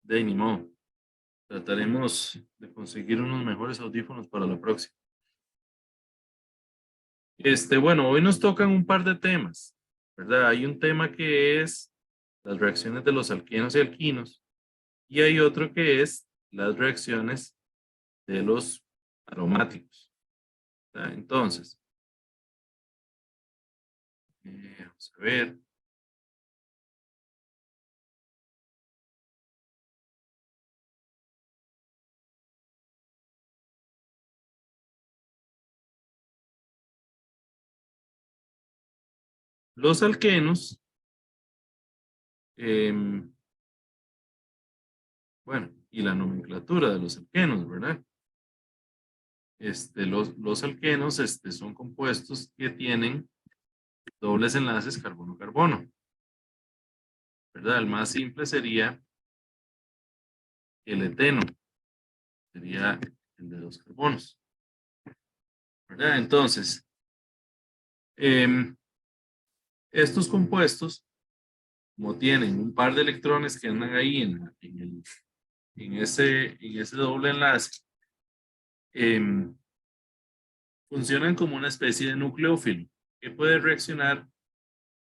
De ahí, ni modo. Trataremos de conseguir unos mejores audífonos para la próxima. Bueno, hoy nos tocan un par de temas, ¿verdad? Hay un tema que es las reacciones de los alquenos y alquinos, y hay otro que es las reacciones de los aromáticos, ¿verdad? Entonces, vamos a ver. Los alquenos, bueno, y la nomenclatura de los alquenos, ¿verdad? Los alquenos son compuestos que tienen dobles enlaces carbono-carbono, ¿verdad? El más simple sería el eteno, sería el de dos carbonos, ¿verdad? Entonces, estos compuestos, como tienen un par de electrones que andan ahí en ese doble enlace, funcionan como una especie de nucleófilo que puede reaccionar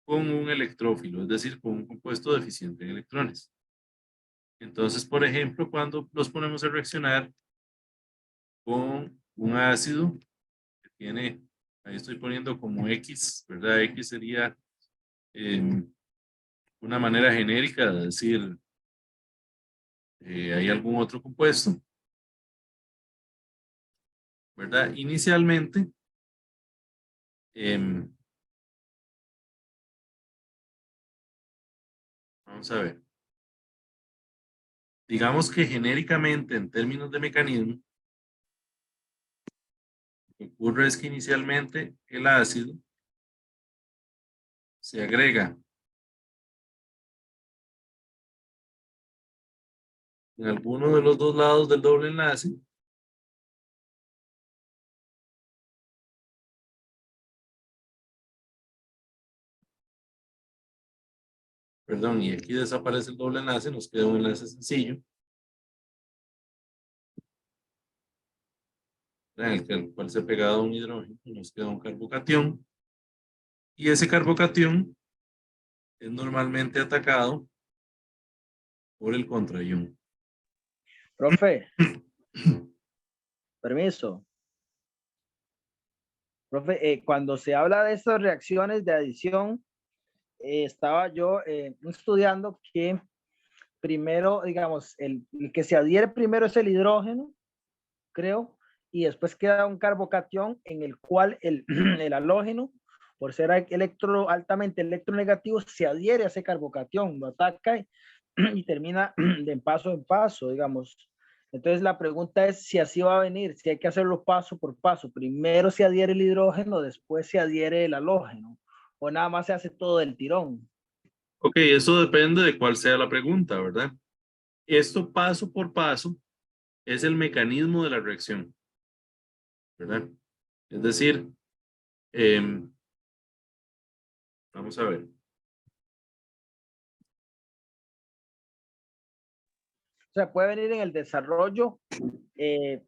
con un electrófilo, es decir, con un compuesto deficiente en electrones. Entonces, por ejemplo, cuando los ponemos a reaccionar con un ácido que tiene, ahí estoy poniendo como X, ¿verdad? X sería una manera genérica de decir, hay algún otro compuesto, ¿verdad? Inicialmente, vamos a ver, digamos que genéricamente en términos de mecanismo, lo que ocurre es que inicialmente el ácido se agrega en alguno de los dos lados del doble enlace perdón, y aquí desaparece el doble enlace, nos queda un enlace sencillo, en el cual se ha pegado un hidrógeno, y nos queda un carbocatión, y ese carbocatión es normalmente atacado por el contraión. Profe, permiso. Profe, cuando se habla de estas reacciones de adición, estaba yo estudiando que primero, digamos, el que se adhiere primero es el hidrógeno, creo, y después queda un carbocatión en el cual el halógeno, por ser altamente electronegativo, se adhiere a ese carbocatión, lo ataca y termina de paso en paso, digamos. Entonces la pregunta es si así va a venir, si hay que hacerlo paso por paso. Primero se adhiere el hidrógeno, después se adhiere el halógeno, o nada más se hace todo del tirón. Ok, eso depende de cuál sea la pregunta, ¿verdad? Esto paso por paso es el mecanismo de la reacción, ¿verdad? Es decir, vamos a ver. O sea, puede venir en el desarrollo, de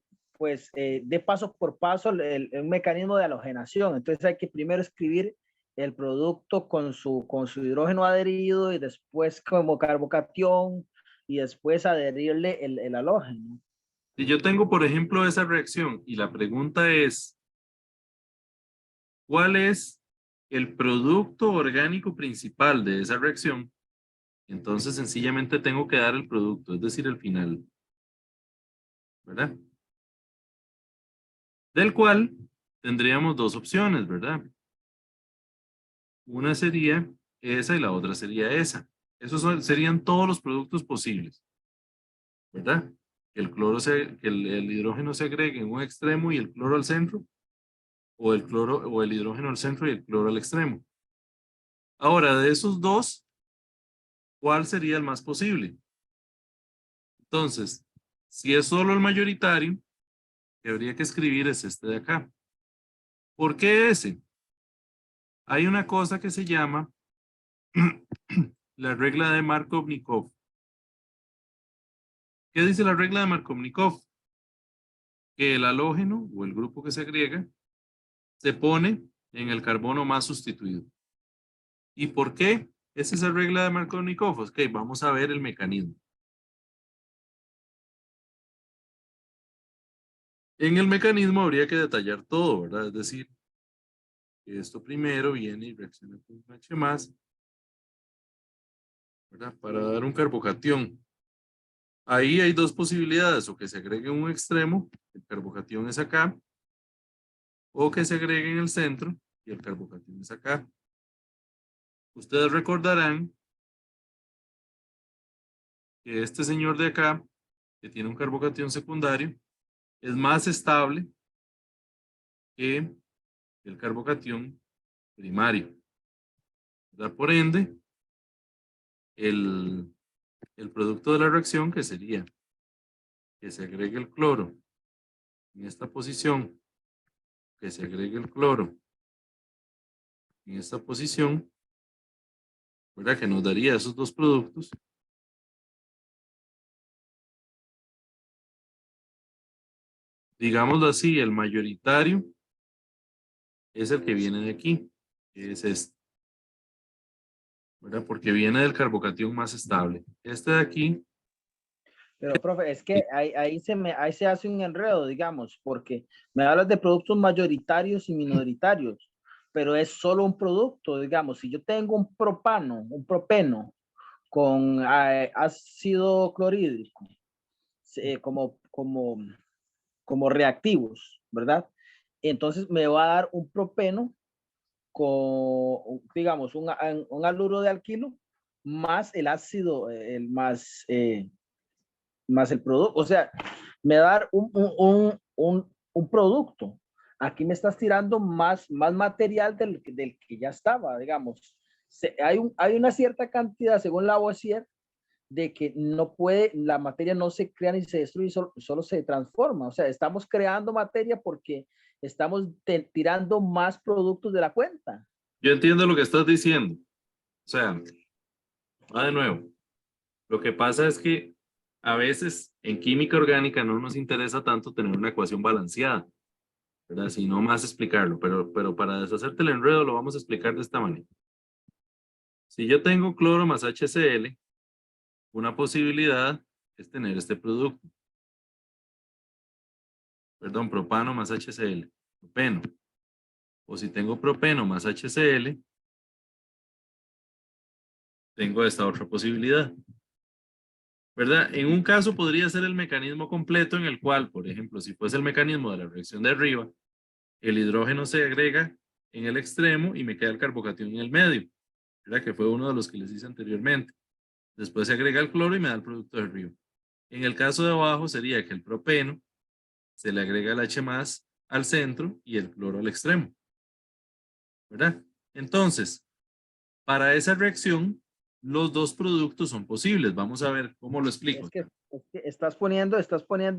paso por paso un mecanismo de halogenación. Entonces hay que primero escribir el producto con su hidrógeno adherido y después como carbocatión y después adherirle el halógeno. Si yo tengo, por ejemplo, esa reacción y la pregunta es, ¿cuál es el producto orgánico principal de esa reacción? Entonces, sencillamente tengo que dar el producto, es decir, el final, ¿verdad? Del cual tendríamos dos opciones, ¿verdad? Una sería esa y la otra sería esa. Esos serían todos los productos posibles, ¿verdad? Que el hidrógeno se agregue en un extremo y el cloro al centro, o o el hidrógeno al centro y el cloro al extremo. Ahora, de esos dos, ¿cuál sería el más posible? Entonces, si es solo el mayoritario, que habría que escribir es este de acá. ¿Por qué ese? Hay una cosa que se llama la regla de Markov-Nikov. ¿Qué dice la regla de Markovnikov? Que el halógeno o el grupo que se agrega se pone en el carbono más sustituido. ¿Y por qué es esa regla de Markovnikov? Ok, vamos a ver el mecanismo. En el mecanismo habría que detallar todo, ¿verdad? Es decir, que esto primero viene y reacciona con un H más, ¿verdad? Para dar un carbocatión. Ahí hay dos posibilidades, o que se agregue en un extremo, el carbocatión es acá, o que se agregue en el centro y el carbocatión es acá. Ustedes recordarán que este señor de acá, que tiene un carbocatión secundario, es más estable que el carbocatión primario, ¿verdad? Por ende, el producto de la reacción, que sería que se agregue el cloro en esta posición, que se agregue el cloro en esta posición, ¿verdad? Que nos daría esos dos productos. Digámoslo así, el mayoritario es el que viene de aquí, que es este, ¿verdad? Porque viene del carbocatión más estable. Este de aquí. Pero, profe, es que ahí se hace un enredo, digamos, porque me hablas de productos mayoritarios y minoritarios, pero es solo un producto, digamos. Si yo tengo un propeno con ácido clorhídrico como reactivos, ¿verdad? Entonces me va a dar un propeno con, digamos, un haluro de alquilo más el ácido, más el producto. O sea, me va a dar un producto. Aquí me estás tirando más material del que ya estaba, digamos. Hay una cierta cantidad, según Lavoisier, de que no puede, la materia no se crea ni se destruye, solo se transforma. O sea, estamos creando materia porque estamos tirando más productos de la cuenta. Yo entiendo lo que estás diciendo. O sea, va de nuevo. Lo que pasa es que a veces en química orgánica no nos interesa tanto tener una ecuación balanceada, ¿verdad? Sino más explicarlo, pero para deshacerte el enredo lo vamos a explicar de esta manera. Si yo tengo cloro más HCl, una posibilidad es tener este producto. Perdón, propano más HCl, propeno. O si tengo propeno más HCl, tengo esta otra posibilidad, ¿verdad? En un caso podría ser el mecanismo completo en el cual, por ejemplo, si fuese el mecanismo de la reacción de arriba, el hidrógeno se agrega en el extremo y me queda el carbocatión en el medio, ¿verdad? Que fue uno de los que les hice anteriormente. Después se agrega el cloro y me da el producto de arriba. En el caso de abajo sería que el propeno se le agrega el H más al centro y el cloro al extremo, ¿verdad? Entonces, para esa reacción, los dos productos son posibles. Vamos a ver cómo lo explico. Es que estás poniendo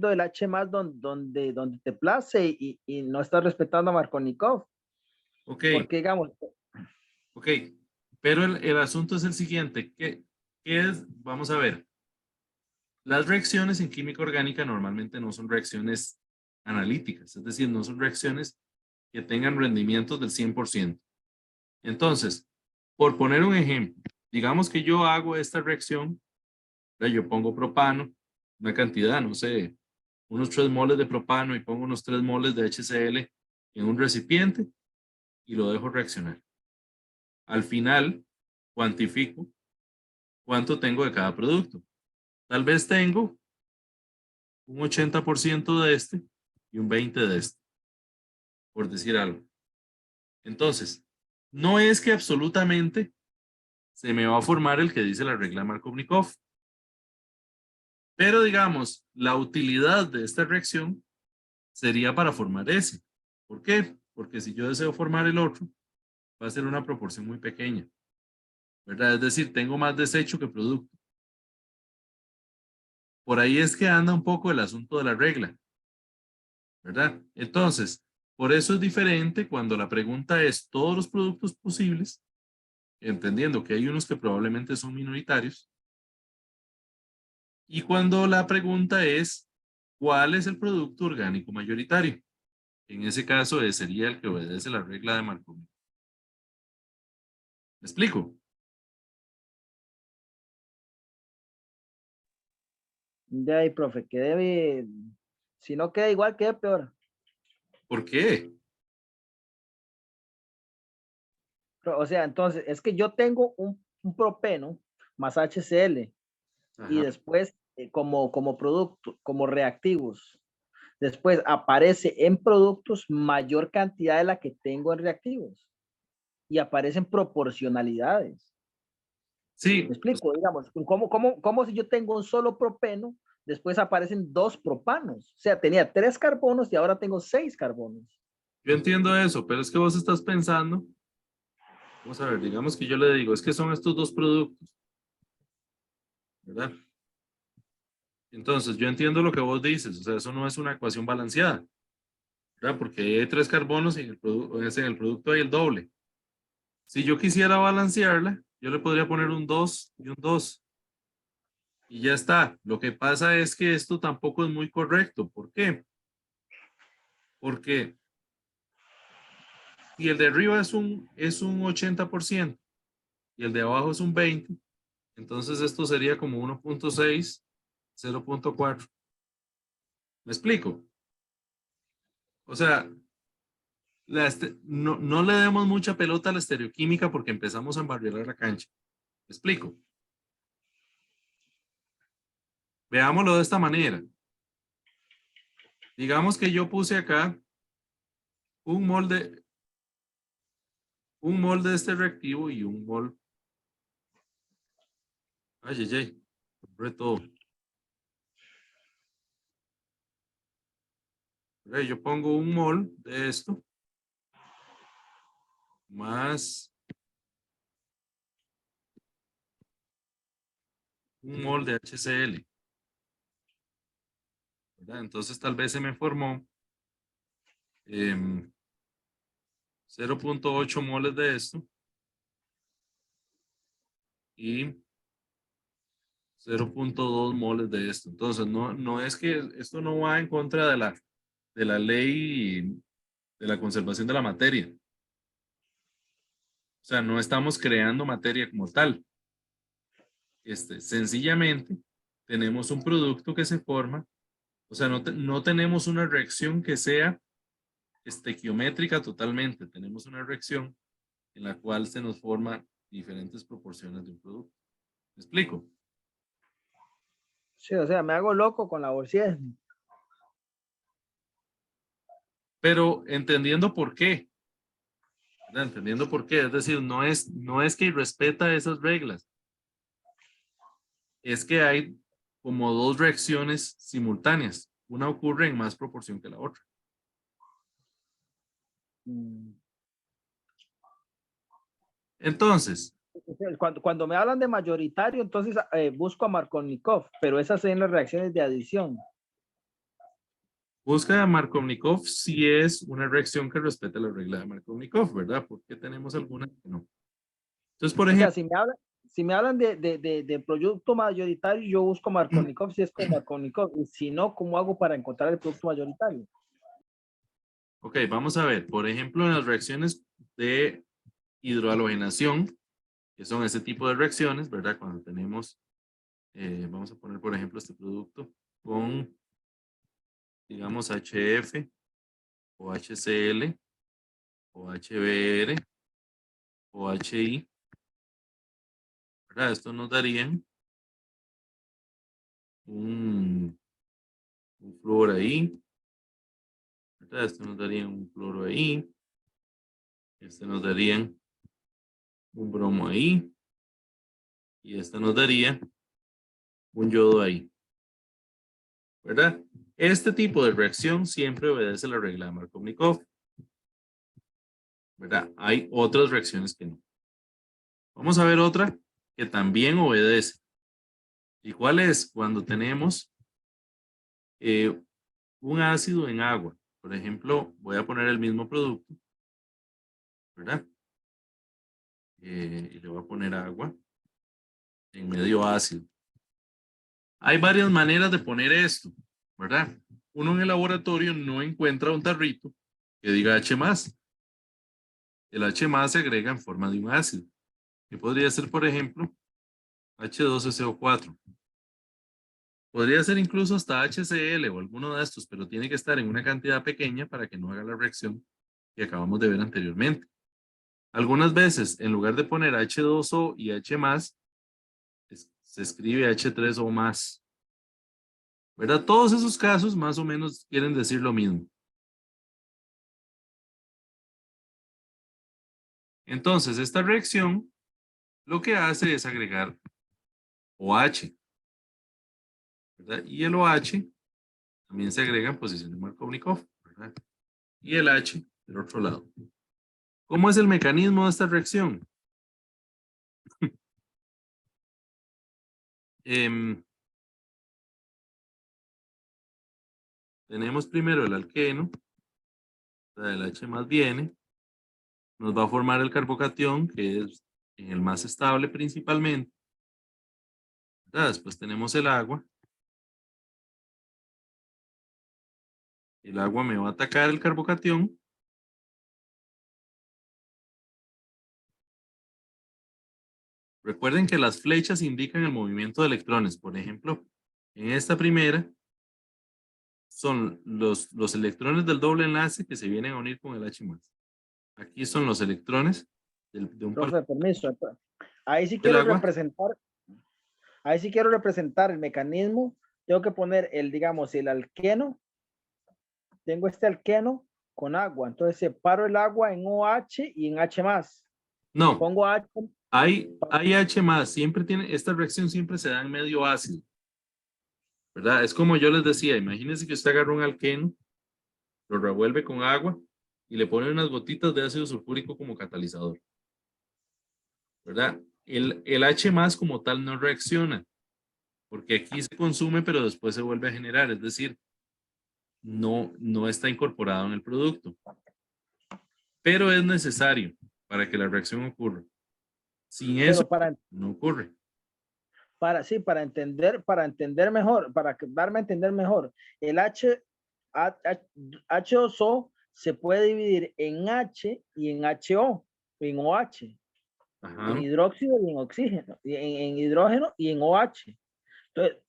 el H más donde te place y no estás respetando a Markovnikov. Ok. Porque, digamos. Ok, pero el asunto es el siguiente. ¿Qué es? Vamos a ver. Las reacciones en química orgánica normalmente no son reacciones analíticas, es decir, no son reacciones que tengan rendimientos del 100%. Entonces, por poner un ejemplo, digamos que yo hago esta reacción, yo pongo propano, una cantidad, no sé, unos 3 moles de propano y pongo unos 3 moles de HCl en un recipiente y lo dejo reaccionar. Al final, cuantifico cuánto tengo de cada producto. Tal vez tengo un 80% de este y un 20% de este, por decir algo. Entonces, no es que absolutamente se me va a formar el que dice la regla Markovnikov, pero digamos, la utilidad de esta reacción sería para formar ese. ¿Por qué? Porque si yo deseo formar el otro, va a ser una proporción muy pequeña, ¿verdad? Es decir, tengo más desecho que producto. Por ahí es que anda un poco el asunto de la regla, ¿verdad? Entonces, por eso es diferente cuando la pregunta es todos los productos posibles, entendiendo que hay unos que probablemente son minoritarios, Y cuando la pregunta es, ¿cuál es el producto orgánico mayoritario? En ese caso, sería el que obedece la regla de Markov. ¿Me explico? De ahí, profe, que debe, si no queda igual, queda peor. ¿Por qué? O sea, entonces, es que yo tengo un propeno más HCl y Ajá. después como producto, como reactivos. Después aparece en productos mayor cantidad de la que tengo en reactivos y aparecen proporcionalidades. ¿Me Sí, explico? Digamos, ¿cómo si yo tengo un solo propeno, después aparecen dos propanos? O sea, tenía 3 carbonos y ahora tengo 6 carbonos. yo entiendo eso, pero es que vos estás pensando, vamos a ver, digamos que yo le digo, es que son estos dos productos, ¿verdad? Entonces, yo entiendo lo que vos dices, o sea, eso no es una ecuación balanceada, ¿verdad? Porque hay 3 carbonos y en el producto hay el doble. Si yo quisiera balancearla, yo le podría poner un 2 y un 2 y ya está. Lo que pasa es que esto tampoco es muy correcto. ¿Por qué? Porque si el de arriba es un 80% y el de abajo es un 20%, entonces esto sería como 1.6, 0.4. ¿Me explico? O sea, no le demos mucha pelota a la estereoquímica porque empezamos a embarriar la cancha. ¿Me explico? Veámoslo de esta manera. Digamos que yo puse acá un molde, de este reactivo y un mol. Ay, ay, ay, compré todo. Ok, yo pongo un mol de esto más un mol de HCl, ¿verdad? Entonces tal vez se me formó 0.8 moles de esto y 0.2 moles de esto. Entonces no es que esto no va en contra de la ley de la conservación de la materia. O sea, no estamos creando materia como tal. Sencillamente tenemos un producto que se forma, o sea, no tenemos una reacción que sea estequiométrica totalmente, tenemos una reacción en la cual se nos forman diferentes proporciones de un producto. ¿Me explico? Sí, o sea, me hago loco con la bolsilla. Pero entendiendo por qué, ¿verdad? Entendiendo por qué, es decir, no es que respeta esas reglas, es que hay como dos reacciones simultáneas, una ocurre en más proporción que la otra. Mm. Entonces, Cuando me hablan de mayoritario, entonces busco a Markovnikov, pero esas son las reacciones de adición. busca de Markovnikov si es una reacción que respete la regla de Markovnikov, ¿verdad? Porque tenemos algunas que no. Entonces, por O sea, ejemplo, si me hablan de producto mayoritario, yo busco Markovnikov si es con Markovnikov. Y si no, ¿cómo hago para encontrar el producto mayoritario? ok, vamos a ver, por ejemplo, en las reacciones de hidrohalogenación, que son ese tipo de reacciones, ¿verdad? Cuando tenemos, vamos a poner, por ejemplo, este producto con, digamos, HF o HCl o HBr o HI, ¿verdad? Esto nos daría un, un flúor ahí, ¿verdad? Esto nos daría un cloro ahí, este nos daría un bromo ahí y este nos daría un yodo ahí, ¿verdad? Este tipo de reacción siempre obedece la regla de Markovnikov, ¿verdad? Hay otras reacciones que no. Vamos a ver otra que también obedece. ¿Y cuál es? Cuando tenemos eh, un ácido en agua. Por ejemplo, voy a poner el mismo producto, ¿verdad? Y le voy a poner agua en medio ácido. Hay varias maneras de poner esto, ¿verdad? Uno en el laboratorio no encuentra un tarrito que diga H+. El H+ se agrega en forma de un ácido, que podría ser, por ejemplo, H2SO4. Podría ser incluso hasta HCl o alguno de estos, pero tiene que estar en una cantidad pequeña para que no haga la reacción que acabamos de ver anteriormente. Algunas veces, en lugar de poner H2O y H+, se escribe H3O+. ¿Verdad? Todos esos casos más o menos quieren decir lo mismo. Entonces, esta reacción lo que hace es agregar OH, ¿verdad? Y el OH también se agrega en posición de Markovnikov, ¿verdad? Y el H del otro lado. ¿Cómo es el mecanismo de esta reacción? Tenemos primero el alqueno, o sea, el H+ viene, nos va a formar el carbocatión, que es en el más estable principalmente, ¿verdad? Después tenemos el agua me va a atacar el carbocatión. Recuerden que las flechas indican el movimiento de electrones. Por ejemplo, en esta primera son los electrones del doble enlace que se vienen a unir con el H+. Aquí son los electrones de un Profe, permiso. Ahí sí del quiero agua. representar, ahí sí quiero representar el mecanismo. Tengo que poner el, digamos, el alqueno. Tengo este alqueno con agua. Entonces separo el agua en OH y en H+. No, Pongo H. hay H+. Siempre tiene, esta reacción siempre se da en medio ácido, ¿verdad? Es como yo les decía, imagínense que usted agarra un alqueno, lo revuelve con agua y le pone unas gotitas de ácido sulfúrico como catalizador, ¿verdad? El H+ como tal no reacciona, porque aquí se consume, pero después se vuelve a generar, es decir, no está incorporado en el producto. Pero es necesario para que la reacción ocurra. Sin eso, no ocurre. Sí, para entender mejor, para darme a entender mejor, el H2O se puede dividir en H y en HO, en OH, Ajá. en hidróxido y en oxígeno, en hidrógeno y en OH. Entonces,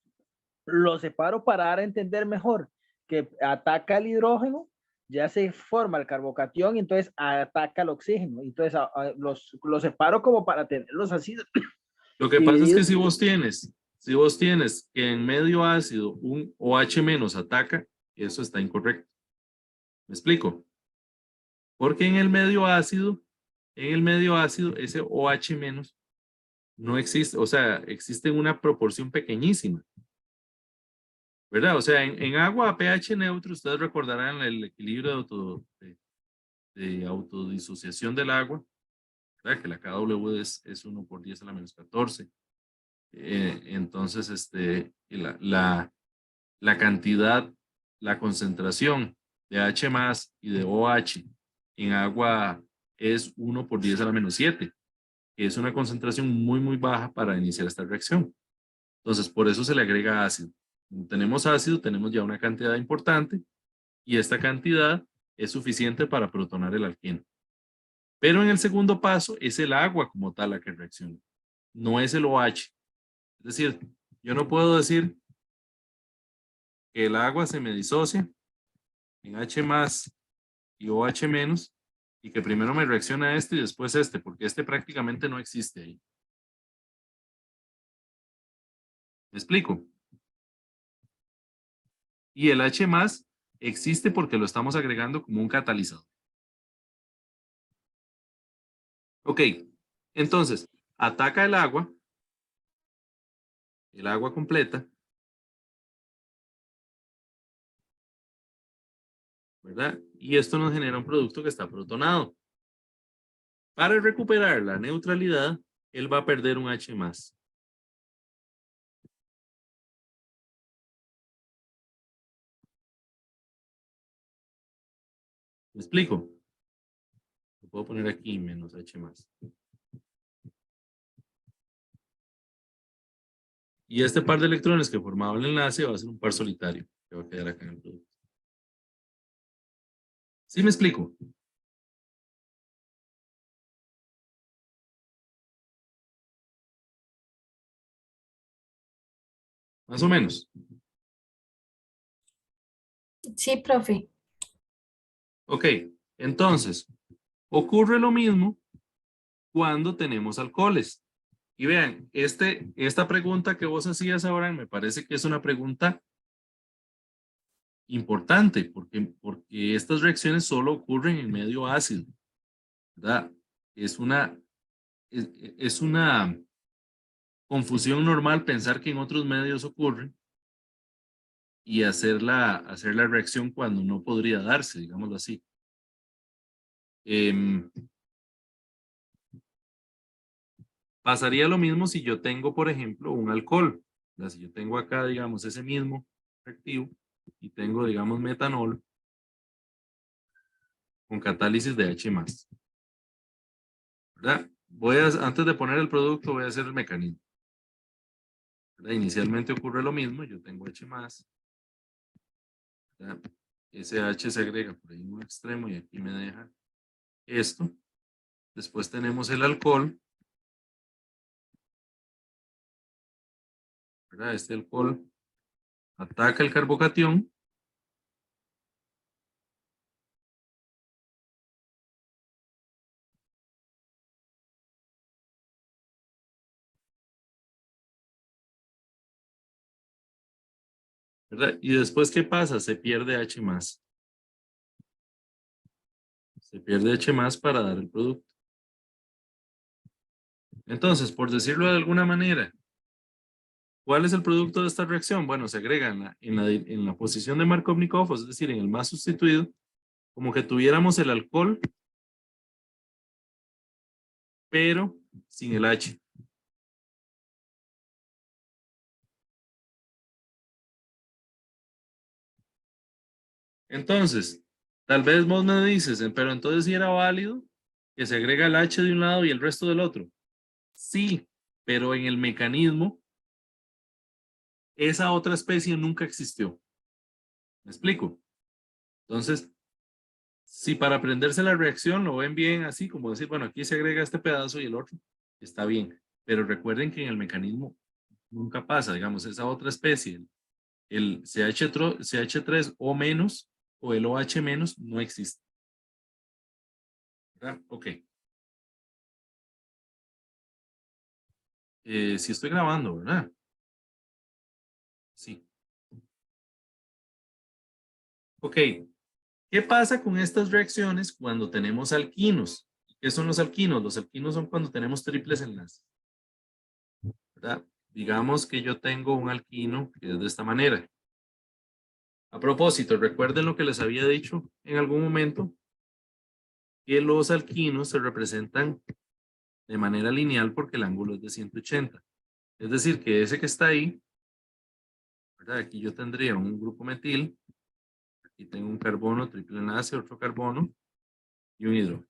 lo separo para dar a entender mejor que ataca el hidrógeno, ya se forma el carbocatión y entonces ataca el oxígeno. Entonces los separo como para tenerlos así. Lo que pasa es que si vos tienes que en medio ácido un OH- ataca, eso está incorrecto. ¿Me explico? Porque en el medio ácido, ese OH- no existe, o sea, existe en una proporción pequeñísima. ¿Verdad? O sea, en agua a pH neutro, ustedes recordarán el equilibrio de autodisociación del agua, ¿verdad? Que la KW es 1 por 10 a la menos 14. Entonces, la cantidad, la concentración de H+ y de OH en agua es 1 por 10 a la menos 7, que es una concentración muy, muy baja para iniciar esta reacción. Entonces, por eso se le agrega ácido. Como tenemos ácido, tenemos ya una cantidad importante y esta cantidad es suficiente para protonar el alqueno. Pero en el segundo paso es el agua como tal la que reacciona, no es el OH. Es decir, yo no puedo decir que el agua se me disocia en H+ y OH- y que primero me reacciona este y después este, porque este prácticamente no existe ahí. ¿Me explico? Y el H+ existe porque lo estamos agregando como un catalizador. Ok, entonces, ataca el agua completa, ¿verdad? Y esto nos genera un producto que está protonado. Para recuperar la neutralidad, él va a perder un H+. ¿Me explico? Lo puedo poner aquí menos H+. Y este par de electrones que formaba el enlace va a ser un par solitario que va a quedar acá en el producto. ¿Sí me explico? Más o menos. Sí, profe. Ok, entonces, ocurre lo mismo cuando tenemos alcoholes. Y vean, esta pregunta que vos hacías ahora me parece que es una pregunta importante porque estas reacciones solo ocurren en medio ácido, ¿verdad? Es una, es una confusión normal pensar que en otros medios ocurre y hacer la reacción cuando no podría darse, digámoslo así. Pasaría lo mismo si yo tengo, por ejemplo, un alcohol. Si yo tengo acá, digamos, ese mismo reactivo y tengo, digamos, metanol con catálisis de H+, ¿verdad? Antes de poner el producto, voy a hacer el mecanismo. ¿Verdad? Inicialmente ocurre lo mismo, yo tengo H+, ¿verdad? Ese H se agrega por ahí en un extremo y aquí me deja esto. Después tenemos el alcohol, ¿verdad? Este alcohol ataca el carbocatión. ¿Verdad? Y después, ¿qué pasa? Se pierde H+. Se pierde H+ para dar el producto. Entonces, por decirlo de alguna manera, ¿cuál es el producto de esta reacción? Bueno, se agrega en la posición de Markovnikov, es decir, en el más sustituido, como que tuviéramos el alcohol, pero sin el H. Entonces, tal vez vos me dices, pero entonces sí era válido que se agrega el H de un lado y el resto del otro. Sí, pero en el mecanismo, esa otra especie nunca existió. ¿Me explico? Entonces, si para aprenderse la reacción lo ven bien así, como decir, bueno, aquí se agrega este pedazo y el otro, está bien. Pero recuerden que en el mecanismo nunca pasa, digamos, esa otra especie, el CH3 o menos o el OH menos no existe. ¿Verdad? Ok. Sí estoy grabando, ¿verdad? Sí. Ok. ¿Qué pasa con estas reacciones cuando tenemos alquinos? ¿Qué son los alquinos? Los alquinos son cuando tenemos triples enlaces, ¿verdad? Digamos que yo tengo un alquino que es de esta manera. A propósito, recuerden lo que les había dicho en algún momento, que los alquinos se representan de manera lineal porque el ángulo es de 180. Es decir, que ese que está ahí, ¿verdad? Aquí yo tendría un grupo metil, aquí tengo un carbono, triple enlace, otro carbono y un hidrógeno.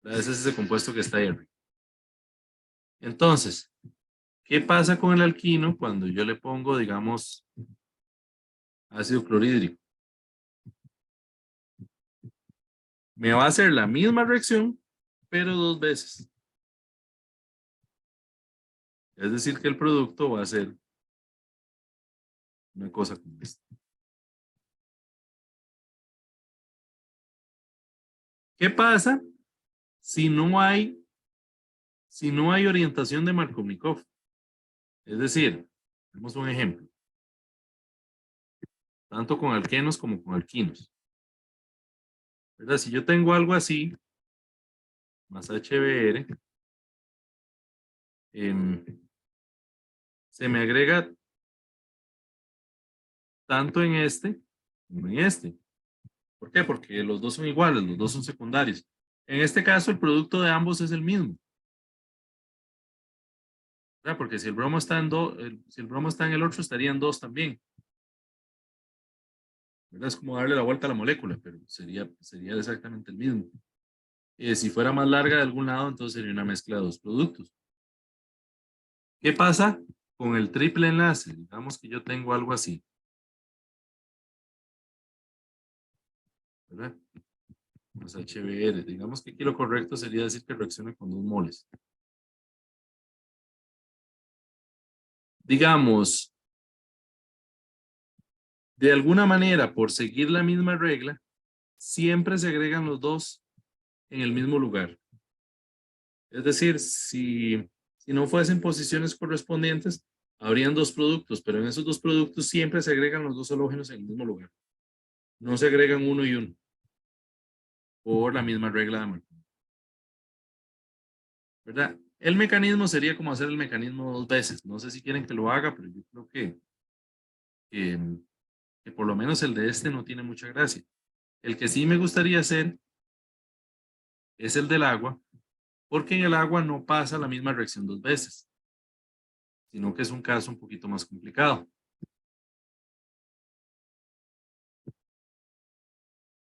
Ese es ese compuesto que está ahí arriba. Entonces, ¿qué pasa con el alquino cuando yo le pongo, digamos, ácido clorhídrico? Me va a hacer la misma reacción, pero dos veces. Es decir, que el producto va a ser una cosa como esta. ¿Qué pasa si no hay orientación de Markovnikov? Es decir, tenemos un ejemplo, tanto con alquenos como con alquinos. ¿Verdad? Si yo tengo algo así, más HBr, se me agrega tanto en este como en este. ¿Por qué? Porque los dos son iguales, los dos son secundarios. En este caso, el producto de ambos es el mismo. ¿Verdad? Porque si el bromo está si el bromo está en el otro, estaría en dos también. ¿Verdad? Es como darle la vuelta a la molécula, pero sería exactamente el mismo. Si fuera más larga de algún lado, entonces sería una mezcla de dos productos. ¿Qué pasa con el triple enlace, digamos que yo tengo algo así, ¿verdad? Los HBr, digamos que aquí lo correcto sería decir que reacciona con 2 moles. Digamos, de alguna manera, por seguir la misma regla, siempre se agregan los dos en el mismo lugar. Es decir, si no fuesen posiciones correspondientes, habrían 2 productos, pero en esos 2 productos siempre se agregan los 2 halógenos en el mismo lugar. No se agregan uno y uno, por la misma regla de Markov, ¿verdad? El mecanismo sería como hacer el mecanismo 2 veces. No sé si quieren que lo haga, pero yo creo que por lo menos el de este no tiene mucha gracia. El que sí me gustaría hacer es el del agua, porque en el agua no pasa la misma reacción 2 veces, sino que es un caso un poquito más complicado.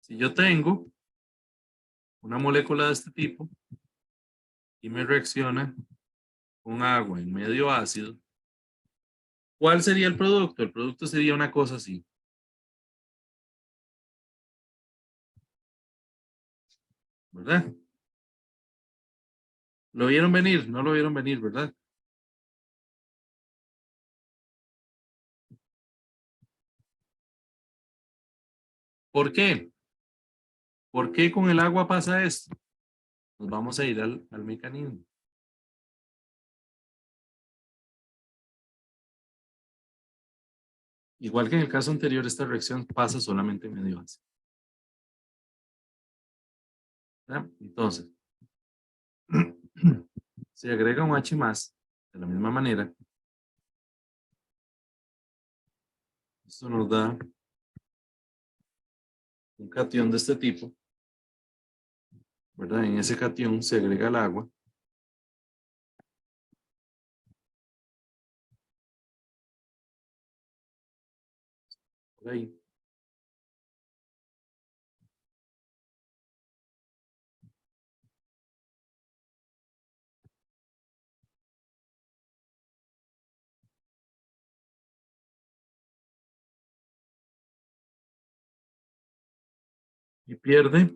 Si yo tengo una molécula de este tipo y me reacciona con agua en medio ácido, ¿cuál sería el producto? El producto sería una cosa así. ¿Verdad? ¿Lo vieron venir? No lo vieron venir, ¿verdad? ¿Por qué? ¿Por qué con el agua pasa esto? Nos vamos a ir al mecanismo. Igual que en el caso anterior, esta reacción pasa solamente en medio ácido. ¿Verdad? Entonces, se agrega un H más de la misma manera. Esto nos da un catión de este tipo, ¿verdad? En ese catión se agrega el agua. Por ahí. Y pierde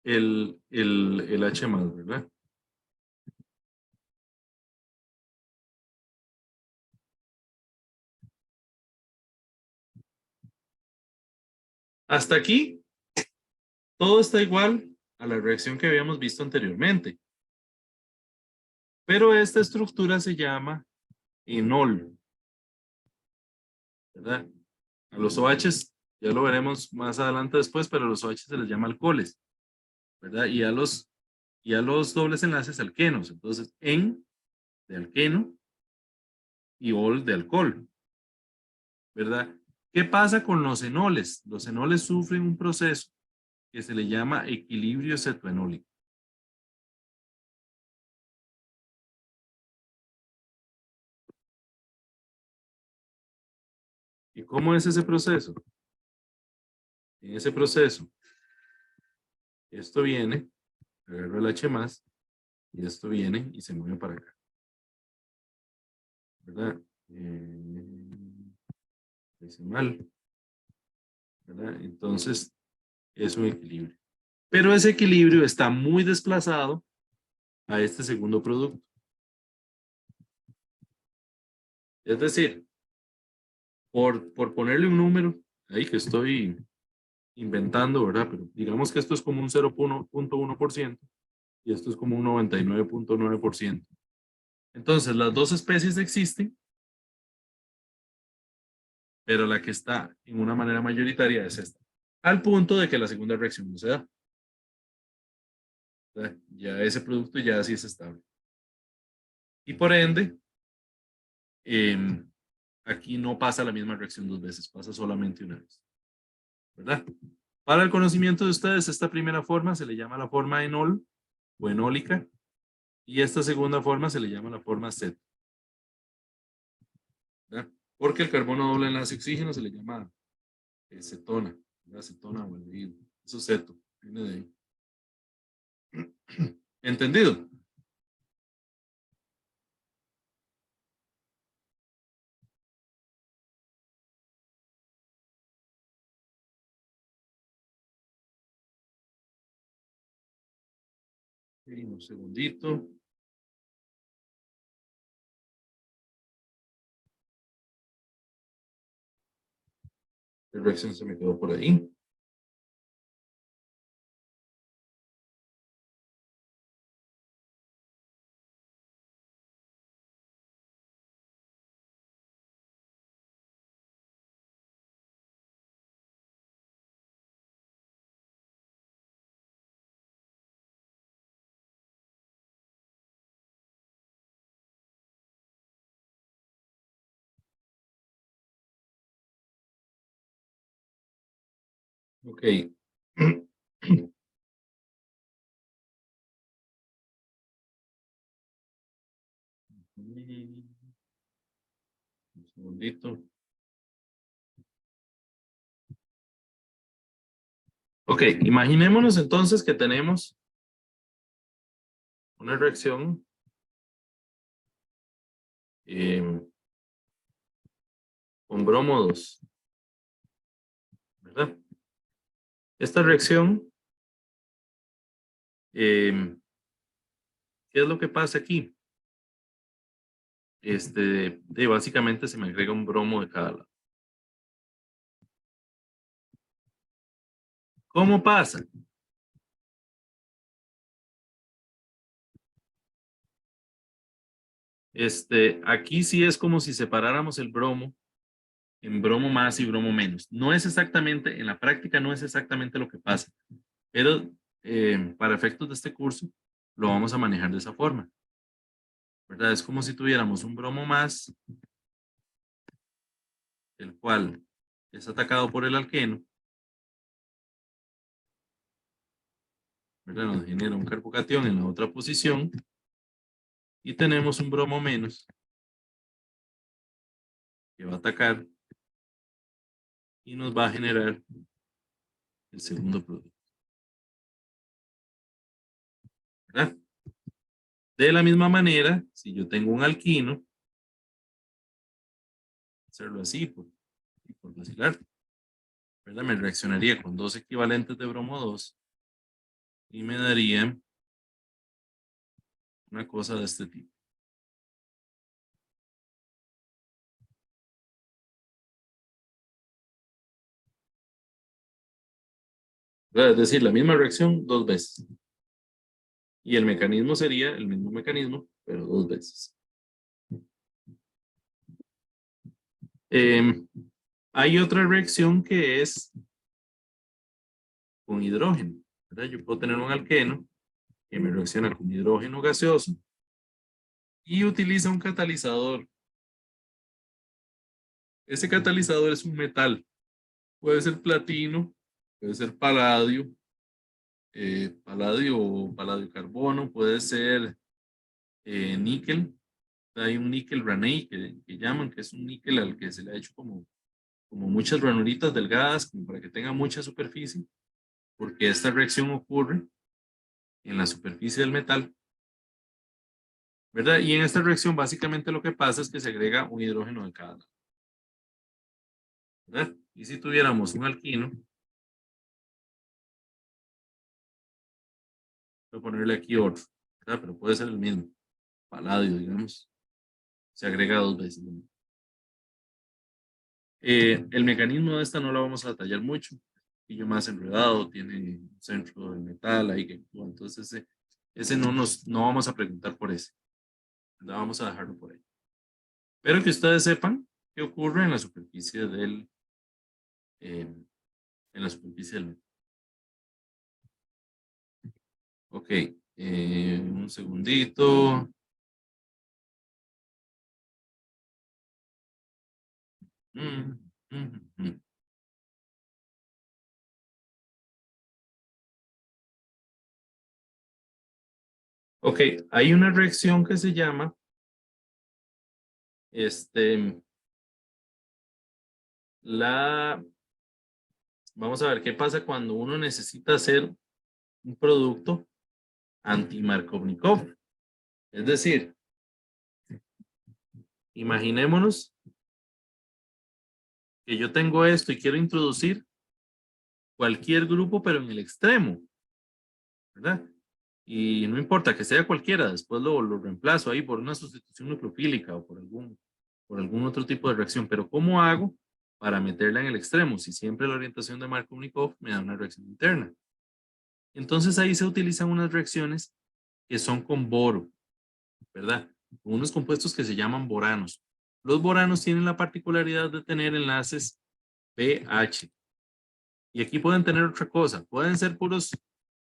el H más, ¿verdad? Hasta aquí, todo está igual a la reacción que habíamos visto anteriormente. Pero esta estructura se llama enol, ¿verdad? A los OHs, ya lo veremos más adelante después, pero a los OH se les llama alcoholes, ¿verdad? Y a los dobles enlaces alquenos. Entonces, en de alqueno y ol de alcohol, ¿verdad? ¿Qué pasa con los enoles? Los enoles sufren un proceso que se le llama equilibrio cetoenólico. ¿Y cómo es ese proceso? En ese proceso, esto viene, agarro el H más, y esto viene y se mueve para acá, ¿verdad? Decimal, ¿verdad? Entonces, es un equilibrio. Pero ese equilibrio está muy desplazado a este segundo producto. Es decir, por ponerle un número, ahí que estoy inventando, ¿verdad? Pero digamos que esto es como un 0.1% y esto es como un 99.9%. Entonces, las dos especies existen, pero la que está en una manera mayoritaria es esta. Al punto de que la segunda reacción no se da. ¿Verdad? Ya ese producto ya sí es estable. Y por ende, aquí no pasa la misma reacción 2 veces, pasa solamente una vez. ¿Verdad? Para el conocimiento de ustedes, esta primera forma se le llama la forma enol o enólica y esta segunda forma se le llama la forma cet. ¿Verdad? Porque el carbono doble enlace oxígeno se le llama cetona, ¿verdad? Cetona o aldehído. Eso es ceto, viene de ahí. ¿Entendido? Un segundito. La reacción se me quedó por ahí. Ok. Un segundito. Ok, imaginémonos entonces que tenemos una reacción con bromo 2, ¿verdad? Esta reacción, ¿qué es lo que pasa aquí? Básicamente se me agrega un bromo de cada lado. ¿Cómo pasa? Aquí sí es como si separáramos el bromo en bromo más y bromo menos. No es exactamente, en la práctica no es exactamente lo que pasa, pero para efectos de este curso lo vamos a manejar de esa forma, ¿verdad? Es como si tuviéramos un bromo más, el cual es atacado por el alqueno, ¿verdad? Nos genera un carbocatión en la otra posición y tenemos un bromo menos que va a atacar y nos va a generar el segundo producto, ¿verdad? De la misma manera, si yo tengo un alquino, hacerlo así por vacilar, ¿verdad? Me reaccionaría con dos equivalentes de bromo 2 y me daría una cosa de este tipo. ¿Verdad? Es decir, la misma reacción dos veces. Y el mecanismo sería el mismo mecanismo, pero dos veces. Hay otra reacción que es con hidrógeno, ¿verdad? Yo puedo tener un alqueno que me reacciona con hidrógeno gaseoso y utiliza un catalizador. Ese catalizador es un metal. Puede ser platino, puede ser paladio o paladio carbono, puede ser níquel. Hay un níquel raney que llaman, que es un níquel al que se le ha hecho como muchas ranuritas delgadas, como para que tenga mucha superficie, porque esta reacción ocurre en la superficie del metal, ¿verdad? Y en esta reacción básicamente lo que pasa es que se agrega un hidrógeno de cada lado, ¿verdad? Y si tuviéramos un alquino, voy a ponerle aquí otro, ¿verdad? Pero puede ser el mismo, paladio, digamos, se agrega dos veces. El mecanismo de esta no lo vamos a detallar mucho, y yo más enredado, tiene un centro de metal ahí que actúa, entonces ese no vamos a preguntar por ese, ¿verdad? Vamos a dejarlo por ahí. Pero que ustedes sepan qué ocurre en la superficie en la superficie del metal. Ok, un segundito. Mm, mm, mm. Ok, hay una reacción que se llama, vamos a ver qué pasa cuando uno necesita hacer un producto anti-Markovnikov. Es decir, imaginémonos que yo tengo esto y quiero introducir cualquier grupo, pero en el extremo, ¿verdad? Y no importa que sea cualquiera, después lo reemplazo ahí por una sustitución nucleofílica o por algún otro tipo de reacción. Pero ¿cómo hago para meterla en el extremo? Si siempre la orientación de Markovnikov me da una reacción interna. Entonces ahí se utilizan unas reacciones que son con boro, ¿verdad? Con unos compuestos que se llaman boranos. Los boranos tienen la particularidad de tener enlaces BH. Y aquí pueden tener otra cosa. Pueden ser puros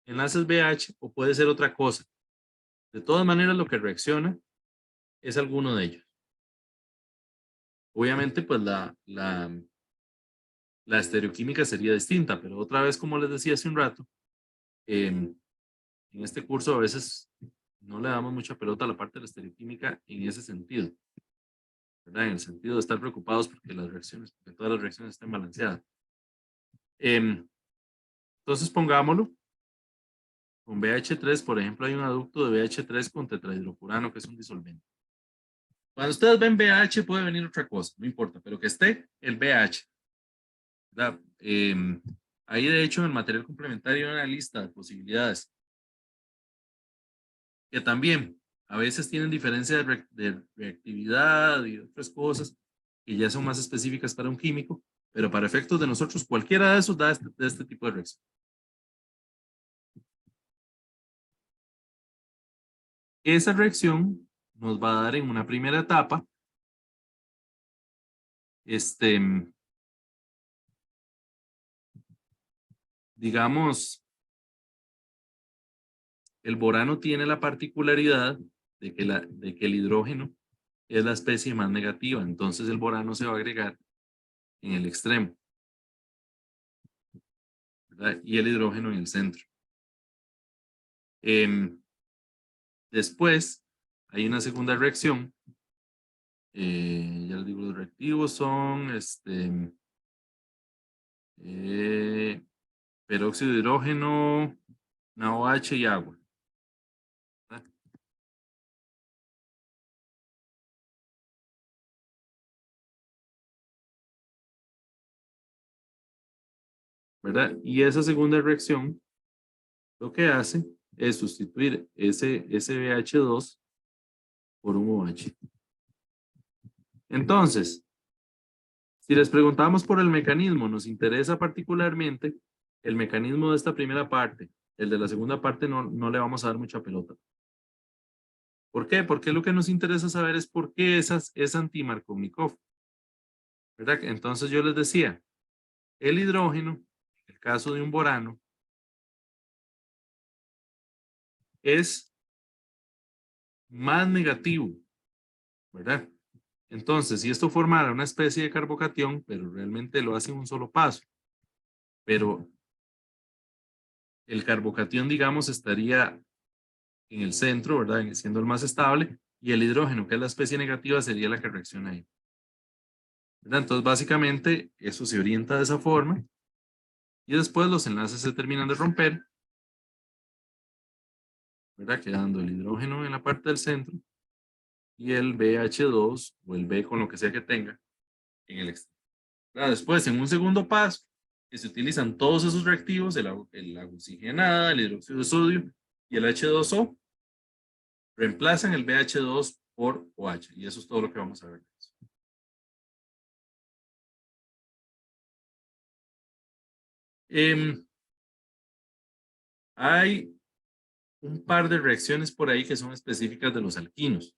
enlaces BH o puede ser otra cosa. De todas maneras, lo que reacciona es alguno de ellos. Obviamente, pues la estereoquímica sería distinta, pero otra vez, como les decía hace un rato, en este curso a veces no le damos mucha pelota a la parte de la estereoquímica en ese sentido, ¿verdad? En el sentido de estar preocupados porque todas las reacciones estén balanceadas. Entonces pongámoslo con BH3, por ejemplo, hay un aducto de BH3 con tetrahidropurano que es un disolvente. Cuando ustedes ven BH puede venir otra cosa, no importa, pero que esté el BH, ¿verdad? Ahí de hecho en el material complementario hay una lista de posibilidades que también a veces tienen diferencia de reactividad y otras cosas que ya son más específicas para un químico, pero para efectos de nosotros cualquiera de esos da este tipo de reacción. Esa reacción nos va a dar en una primera etapa digamos, el borano tiene la particularidad de que el hidrógeno es la especie más negativa, entonces el borano se va a agregar en el extremo, ¿verdad? Y el hidrógeno en el centro. Después hay una segunda reacción, ya les digo, los reactivos son peróxido de hidrógeno, NaOH y agua. ¿Verdad? Y esa segunda reacción lo que hace es sustituir ese BH2 por un OH. Entonces, si les preguntamos por el mecanismo, nos interesa particularmente el mecanismo de esta primera parte. El de la segunda parte no le vamos a dar mucha pelota. ¿Por qué? Porque lo que nos interesa saber es por qué es anti-Markovnikov. ¿Verdad? Entonces yo les decía, el hidrógeno, en el caso de un borano, es más negativo, ¿verdad? Entonces, si esto formara una especie de carbocatión, pero realmente lo hace en un solo paso, pero el carbocatión, digamos, estaría en el centro, ¿verdad? Siendo el más estable, y el hidrógeno, que es la especie negativa, sería la que reacciona ahí. ¿Verdad? Entonces, básicamente, eso se orienta de esa forma, y después los enlaces se terminan de romper, ¿verdad? Quedando el hidrógeno en la parte del centro, y el BH2, o el B con lo que sea que tenga, en el extremo. Después, en un segundo paso, que se utilizan todos esos reactivos, la oxigenada, el hidróxido de sodio y el H2O, reemplazan el BH2 por OH. Y eso es todo lo que vamos a ver. Hay un par de reacciones por ahí que son específicas de los alquinos,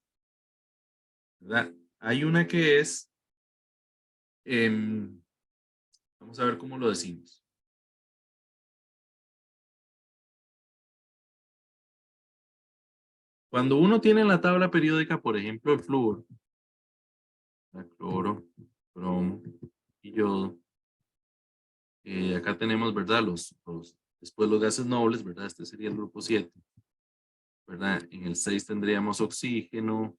¿verdad? Hay una que es, vamos a ver cómo lo decimos. Cuando uno tiene en la tabla periódica, por ejemplo, el flúor, cloro, bromo y yodo, acá tenemos, ¿verdad? Después los gases nobles, ¿verdad? Este sería el grupo 7, ¿verdad? En el 6 tendríamos oxígeno,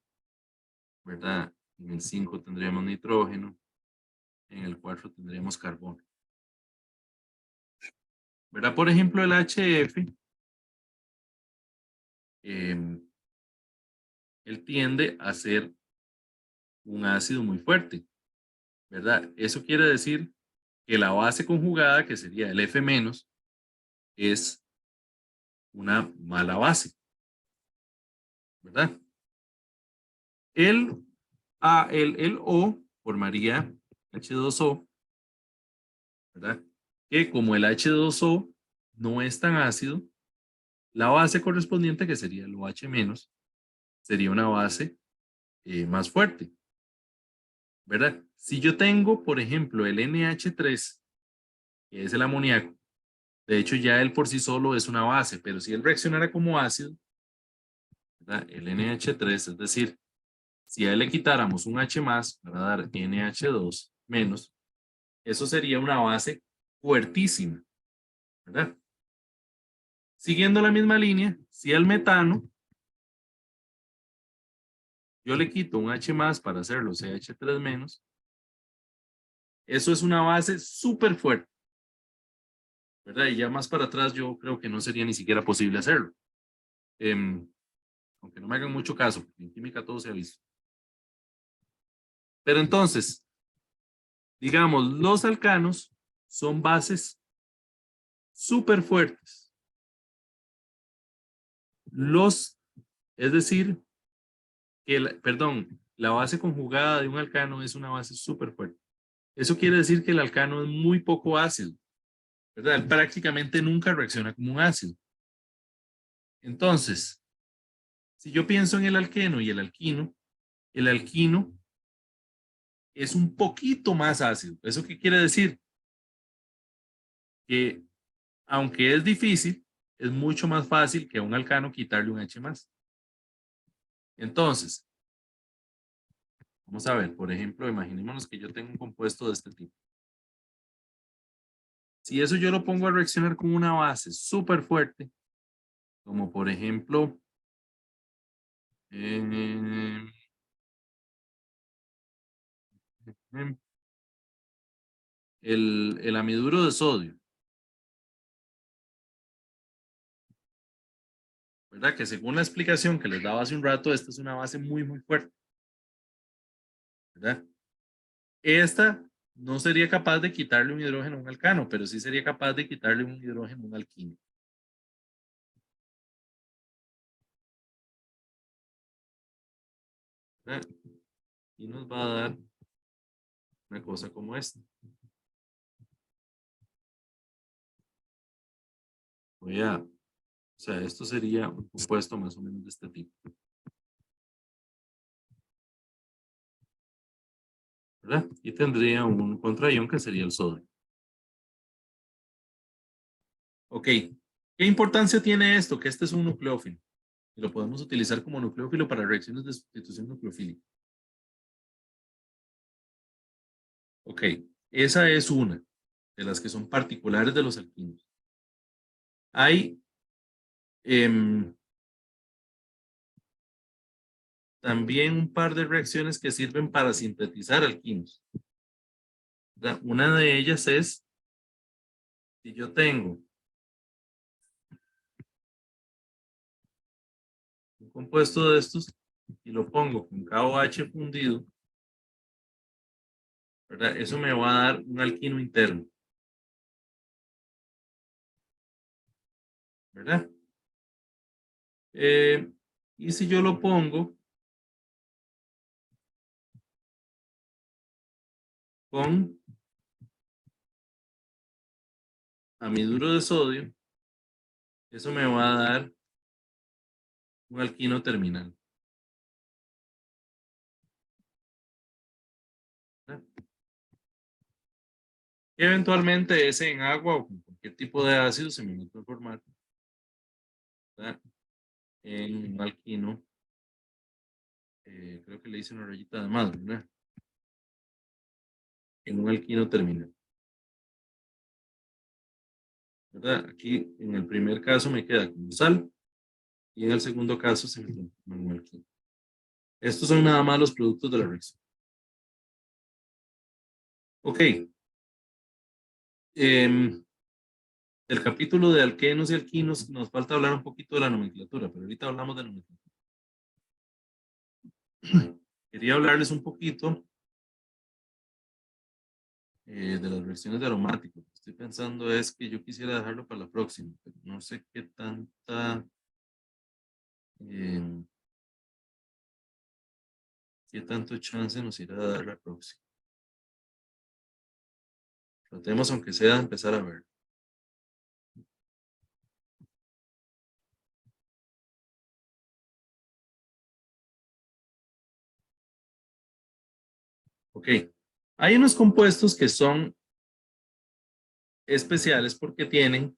¿verdad? En el 5 tendríamos nitrógeno, en el 4 tendríamos carbono. ¿Verdad? Por ejemplo, el HF, él tiende a ser un ácido muy fuerte, ¿verdad? Eso quiere decir que la base conjugada, que sería el F-, es una mala base, ¿verdad? El O formaría H2O, ¿verdad? Que como el H2O no es tan ácido, la base correspondiente, que sería el OH-, sería una base más fuerte, ¿verdad? Si yo tengo, por ejemplo, el NH3, que es el amoníaco, de hecho ya él por sí solo es una base, pero si él reaccionara como ácido, ¿verdad? El NH3, es decir, si a él le quitáramos un H más para dar NH2 menos, eso sería una base fuertísima, ¿verdad? Siguiendo la misma línea, si al metano yo le quito un H más para hacerlo CH3 menos, eso es una base súper fuerte, ¿verdad? Y ya más para atrás yo creo que no sería ni siquiera posible hacerlo. Aunque no me hagan mucho caso, porque en química todo se ha visto. Pero entonces, digamos, los alcanos son bases súper fuertes. Es decir, que, la base conjugada de un alcano es una base súper fuerte. Eso quiere decir que el alcano es muy poco ácido, ¿verdad? Él prácticamente nunca reacciona como un ácido. Entonces, si yo pienso en el alqueno y el alquino es un poquito más ácido. ¿Eso qué quiere decir? Que aunque es difícil, es mucho más fácil que a un alcano quitarle un H más. Entonces, vamos a ver, por ejemplo, imaginémonos que yo tengo un compuesto de este tipo. Si eso yo lo pongo a reaccionar con una base súper fuerte, como por ejemplo, el amiduro de sodio, ¿verdad? Que según la explicación que les daba hace un rato, esta es una base muy, muy fuerte, ¿verdad? Esta no sería capaz de quitarle un hidrógeno a un alcano, pero sí sería capaz de quitarle un hidrógeno a un alquino. ¿Verdad? Y nos va a dar una cosa como esta. O sea, esto sería un compuesto más o menos de este tipo, ¿verdad? Y tendría un contraión que sería el sodio. Ok, ¿qué importancia tiene esto? Que este es un nucleófilo. Y lo podemos utilizar como nucleófilo para reacciones de sustitución nucleofílica. Ok, esa es una de las que son particulares de los alquinos. Hay también un par de reacciones que sirven para sintetizar alquinos. Una de ellas es, si yo tengo un compuesto de estos y lo pongo con KOH fundido, ¿verdad? Eso me va a dar un alquino interno, ¿verdad? Y si yo lo pongo con amiduro de sodio, eso me va a dar un alquino terminal, ¿verdad? Y eventualmente ese en agua o con cualquier tipo de ácido se me va a transformar, ¿verdad? En un alquino, creo que le hice una rayita de más, ¿verdad? En un alquino terminal, ¿verdad? Aquí en el primer caso me queda como sal y en el segundo caso se me transforma en un alquino. Estos son nada más los productos de la reacción. Ok. El capítulo de alquenos y alquinos nos falta hablar un poquito de la nomenclatura, pero ahorita hablamos de la nomenclatura. Quería hablarles un poquito de las reacciones de aromáticos. Lo que estoy pensando es que yo quisiera dejarlo para la próxima, pero no sé qué qué tanto chance nos irá a dar la próxima. Tratemos, aunque sea, de empezar a ver. Ok. Hay unos compuestos que son especiales porque tienen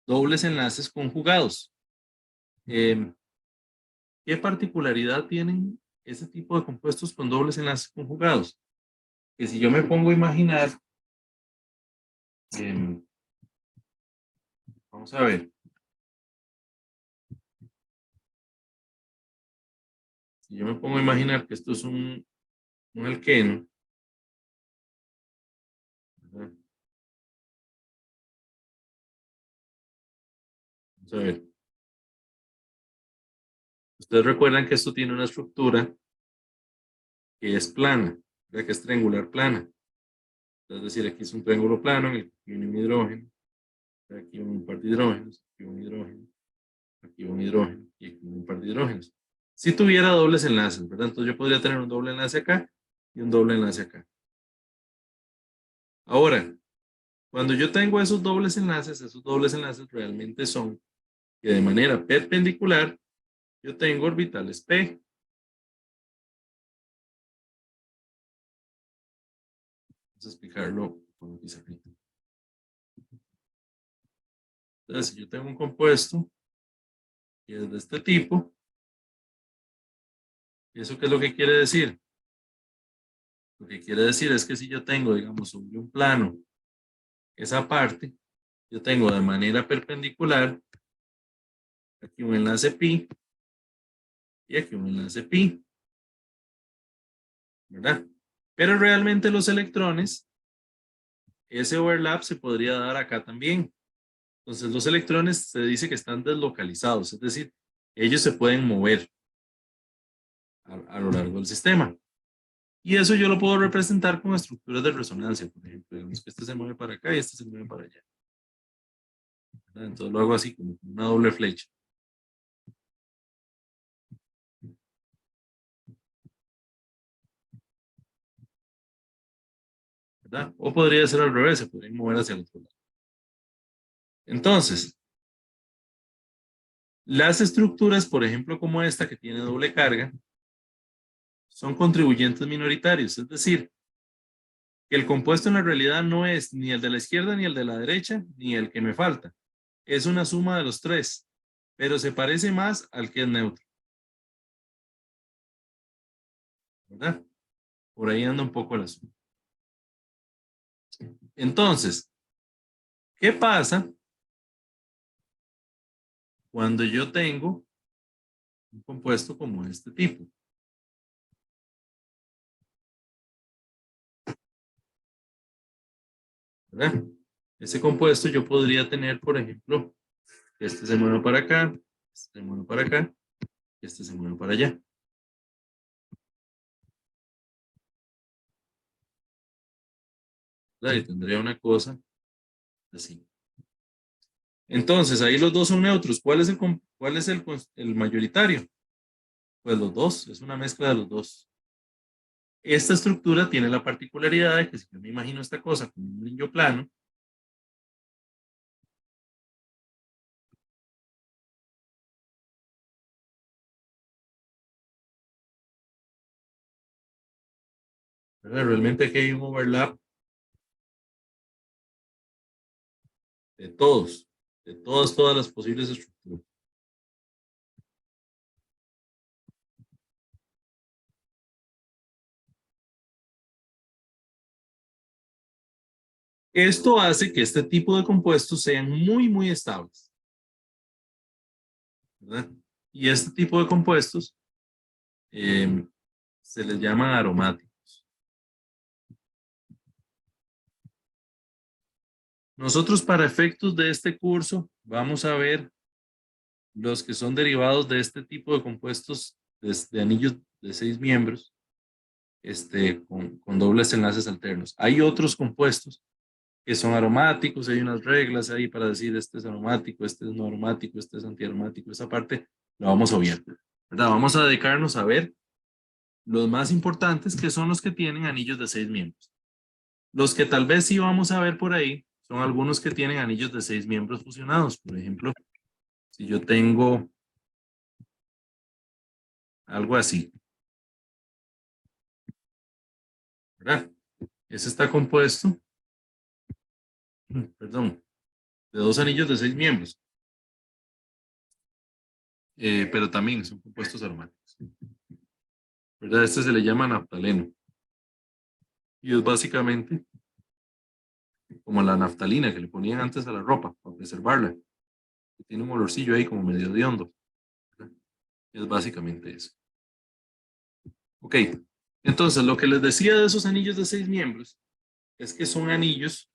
dobles enlaces conjugados. ¿Qué particularidad tienen ese tipo de compuestos con dobles enlaces conjugados? Que si yo me pongo a imaginar, vamos a ver. Si yo me pongo a imaginar que esto es un alqueno, ¿verdad? Vamos a ver. Ustedes recuerdan que esto tiene una estructura que es plana, ¿verdad? Que es triangular plana. Es decir, aquí es un triángulo plano en el que tiene un hidrógeno, aquí un par de hidrógenos, aquí un hidrógeno, aquí un hidrógeno y aquí un par de hidrógenos. Si tuviera dobles enlaces, ¿verdad? Entonces yo podría tener un doble enlace acá y un doble enlace acá. Ahora, cuando yo tengo esos dobles enlaces realmente son que de manera perpendicular yo tengo orbitales P. Vamos a explicarlo con un pizarrito. Entonces, si yo tengo un compuesto que es de este tipo, ¿eso qué es lo que quiere decir? Lo que quiere decir es que si yo tengo, digamos, sobre un plano esa parte, yo tengo de manera perpendicular aquí un enlace pi y aquí un enlace pi, ¿verdad? Pero realmente los electrones, ese overlap se podría dar acá también. Entonces los electrones se dice que están deslocalizados, es decir, ellos se pueden mover a lo largo del sistema. Y eso yo lo puedo representar con estructuras de resonancia, por ejemplo. Digamos que este se mueve para acá y este se mueve para allá. ¿Verdad? Entonces lo hago así, como una doble flecha. ¿Verdad? O podría ser al revés, se podrían mover hacia el otro lado. Entonces, las estructuras, por ejemplo, como esta que tiene doble carga, son contribuyentes minoritarios, es decir, que el compuesto en la realidad no es ni el de la izquierda, ni el de la derecha, ni el que me falta. Es una suma de los tres, pero se parece más al que es neutro. ¿Verdad? Por ahí anda un poco el asunto. Entonces, ¿qué pasa cuando yo tengo un compuesto como este tipo? ¿Verdad? Ese compuesto yo podría tener, por ejemplo, este se mueve para acá, este se mueve para acá, y este se mueve para allá. ¿Verdad? Y tendría una cosa así. Entonces, ahí los dos son neutros. ¿Cuál es el mayoritario? Pues los dos, es una mezcla de los dos. Esta estructura tiene la particularidad de que si yo me imagino esta cosa como un brillo plano, ¿verdad? Realmente aquí hay un overlap de todos, de todas las posibles estructuras. Esto hace que este tipo de compuestos sean muy estables, ¿verdad? Y este tipo de compuestos se les llama aromáticos. Nosotros para efectos de este curso vamos a ver los que son derivados de este tipo de compuestos de anillos de 6 miembros, con dobles enlaces alternos. Hay otros compuestos que son aromáticos, hay unas reglas ahí para decir este es aromático, este es no aromático, este es antiaromático. Esa parte la vamos a obviar, ¿verdad? Vamos a dedicarnos a ver los más importantes, que son los que tienen anillos de 6 miembros. Los que tal vez sí vamos a ver por ahí son algunos que tienen anillos de 6 miembros fusionados. Por ejemplo, si yo tengo algo así, ¿verdad? Ese está compuesto, perdón, de 2 anillos de 6 miembros. Pero también son compuestos aromáticos, ¿verdad? Este se le llama naftaleno. Y es básicamente como la naftalina que le ponían antes a la ropa para preservarla. Que tiene un olorcillo ahí como medio de hondo. ¿Verdad? Es básicamente eso. Ok, entonces lo que les decía de esos anillos de 6 miembros es que son anillos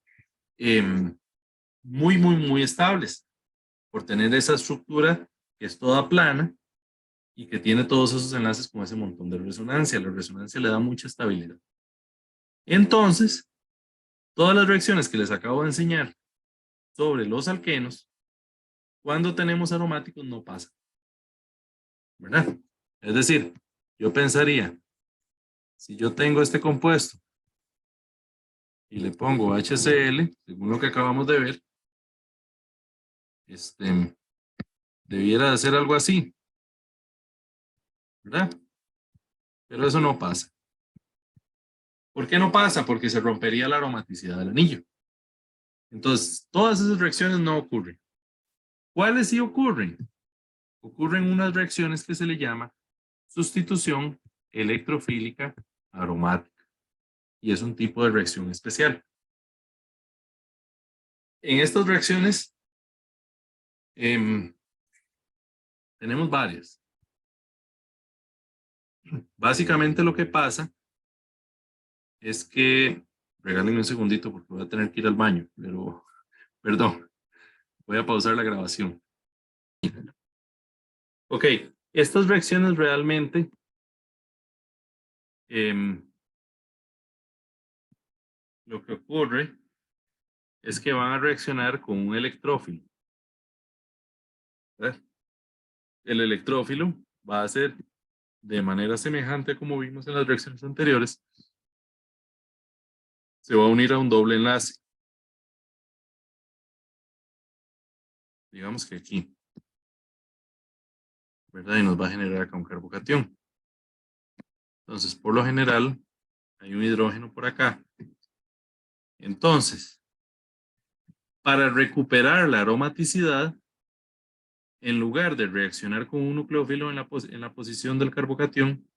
muy estables por tener esa estructura que es toda plana y que tiene todos esos enlaces con ese montón de resonancia. La resonancia le da mucha estabilidad. Entonces, todas las reacciones que les acabo de enseñar sobre los alquenos, cuando tenemos aromáticos no pasa, ¿verdad? Es decir, yo pensaría, si yo tengo este compuesto y le pongo HCl, según lo que acabamos de ver, debiera de ser algo así, ¿verdad? Pero eso no pasa. ¿Por qué no pasa? Porque se rompería la aromaticidad del anillo. Entonces, todas esas reacciones no ocurren. ¿Cuáles sí ocurren? Ocurren unas reacciones que se le llama sustitución electrofílica aromática. Y es un tipo de reacción especial. En estas reacciones tenemos varias. Básicamente lo que pasa es que, regálenme un segundito porque voy a tener que ir al baño, pero, perdón, voy a pausar la grabación. Ok, estas reacciones realmente lo que ocurre es que van a reaccionar con un electrófilo. ¿Verdad? El electrófilo va a ser de manera semejante a como vimos en las reacciones anteriores, se va a unir a un doble enlace. Digamos que aquí, ¿verdad? Y nos va a generar acá un carbocatión. Entonces, por lo general, hay un hidrógeno por acá. Entonces, para recuperar la aromaticidad, en lugar de reaccionar con un nucleófilo en la posición del carbocatión,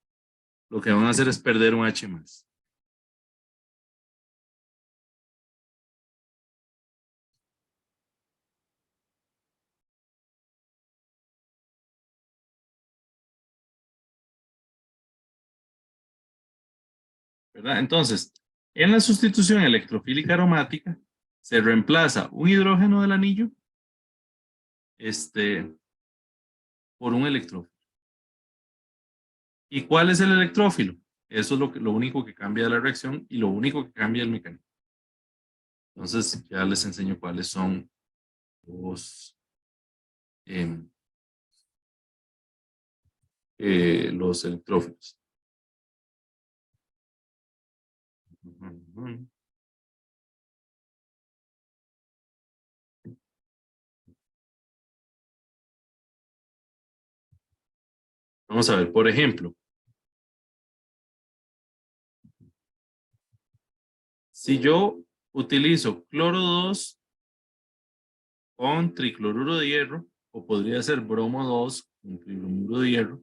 lo que van a hacer es perder un H más. ¿Verdad? Entonces, en la sustitución electrofílica aromática, se reemplaza un hidrógeno del anillo por un electrófilo. ¿Y cuál es el electrófilo? Eso es lo único que cambia de la reacción y lo único que cambia el mecanismo. Entonces, ya les enseño cuáles son los electrófilos. Vamos a ver, por ejemplo, si yo utilizo cloro 2 con tricloruro de hierro, o podría ser bromo 2 con tribromuro de hierro,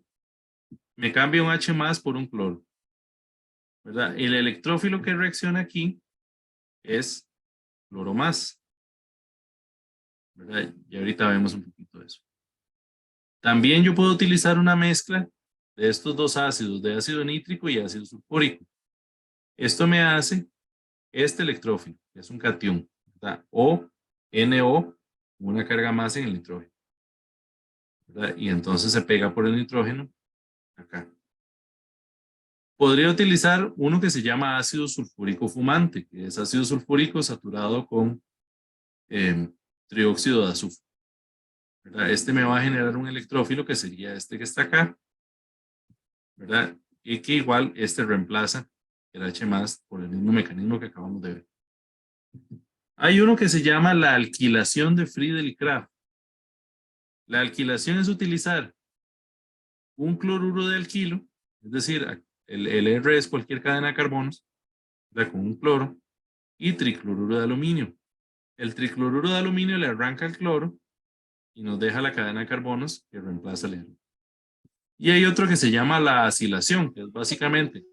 me cambia un H más por un cloro, ¿verdad? El electrófilo que reacciona aquí es cloro más, ¿verdad? Y ahorita vemos un poquito de eso. También yo puedo utilizar una mezcla de estos dos ácidos, de ácido nítrico y ácido sulfúrico. Esto me hace este electrófilo, que es un catión, ¿verdad? O NO, una carga más en el nitrógeno, ¿verdad? Y entonces se pega por el nitrógeno acá. Podría utilizar uno que se llama ácido sulfúrico fumante, que es ácido sulfúrico saturado con trióxido de azufre, ¿verdad? Este me va a generar un electrófilo que sería este que está acá, ¿verdad? Y que igual este reemplaza el H+ por el mismo mecanismo que acabamos de ver. Hay uno que se llama la alquilación de Friedel y Krafft. La alquilación es utilizar un cloruro de alquilo, es decir, el R es cualquier cadena de carbonos, ¿verdad? Con un cloro, y tricloruro de aluminio. El tricloruro de aluminio le arranca el cloro y nos deja la cadena de carbonos que reemplaza el R. Y hay otro que se llama la acilación, que es básicamente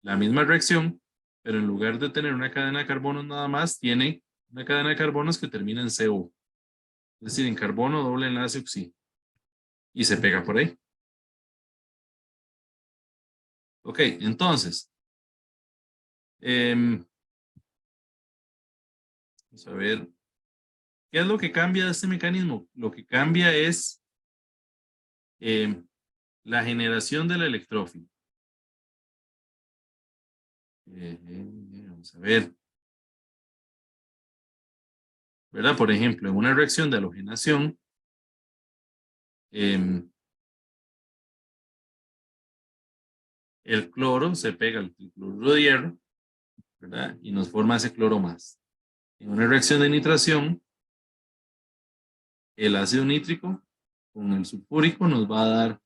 la misma reacción, pero en lugar de tener una cadena de carbonos nada más, tiene una cadena de carbonos que termina en CO. Es decir, en carbono doble enlace oxígeno. Y se pega por ahí. Ok, entonces. Vamos a ver. ¿Qué es lo que cambia de este mecanismo? Lo que cambia es la generación del electrófilo. Vamos a ver. ¿Verdad? Por ejemplo, en una reacción de halogenación, el cloro se pega al cloruro de hierro, ¿verdad? Y nos forma ese cloro más. En una reacción de nitración, el ácido nítrico con el sulfúrico nos va a dar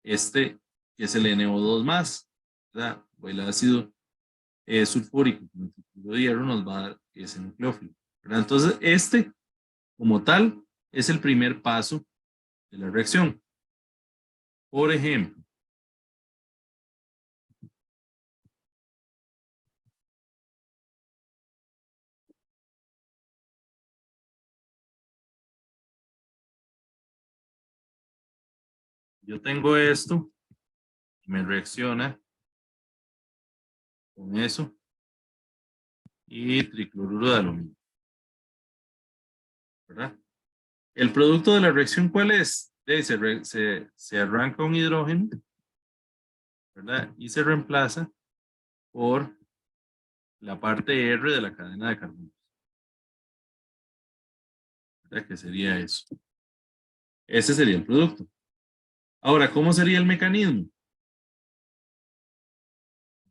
este, que es el NO2 más, ¿verdad? O el ácido sulfúrico con el cloruro de hierro nos va a dar ese nucleófilo, ¿verdad? Entonces, este, como tal, es el primer paso de la reacción. Por ejemplo, yo tengo esto, me reacciona con eso y tricloruro de aluminio, ¿verdad? El producto de la reacción, ¿cuál es? Se arranca un hidrógeno, ¿verdad? Y se reemplaza por la parte R de la cadena de carbonos, ¿verdad? Que sería eso. Ese sería el producto. Ahora, ¿cómo sería el mecanismo?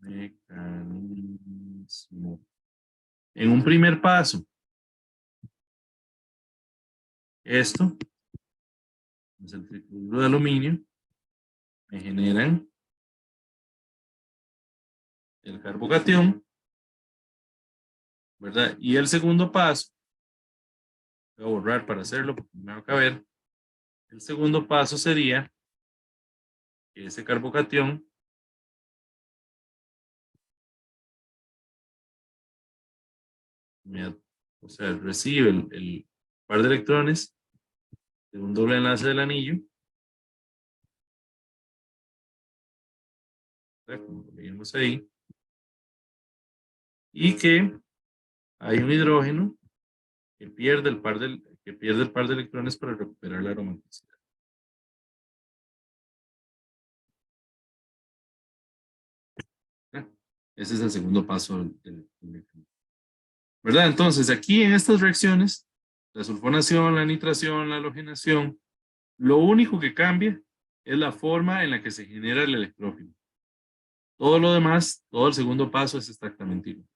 Mecanismo. En un primer paso, esto es el tricloruro de aluminio, me generan el carbocatión, ¿verdad? Y el segundo paso, voy a borrar para hacerlo porque no me va a caber. El segundo paso sería que ese carbocatión o sea, recibe el par de electrones de un doble enlace del anillo, ¿verdad? Como lo vimos ahí, y que hay un hidrógeno que pierde el par de electrones para recuperar la aromaticidad. Ese es el segundo paso del mecanismo, ¿verdad? Entonces, aquí en estas reacciones, la sulfonación, la nitración, la halogenación, lo único que cambia es la forma en la que se genera el electrófilo. Todo lo demás, todo el segundo paso es exactamente igual.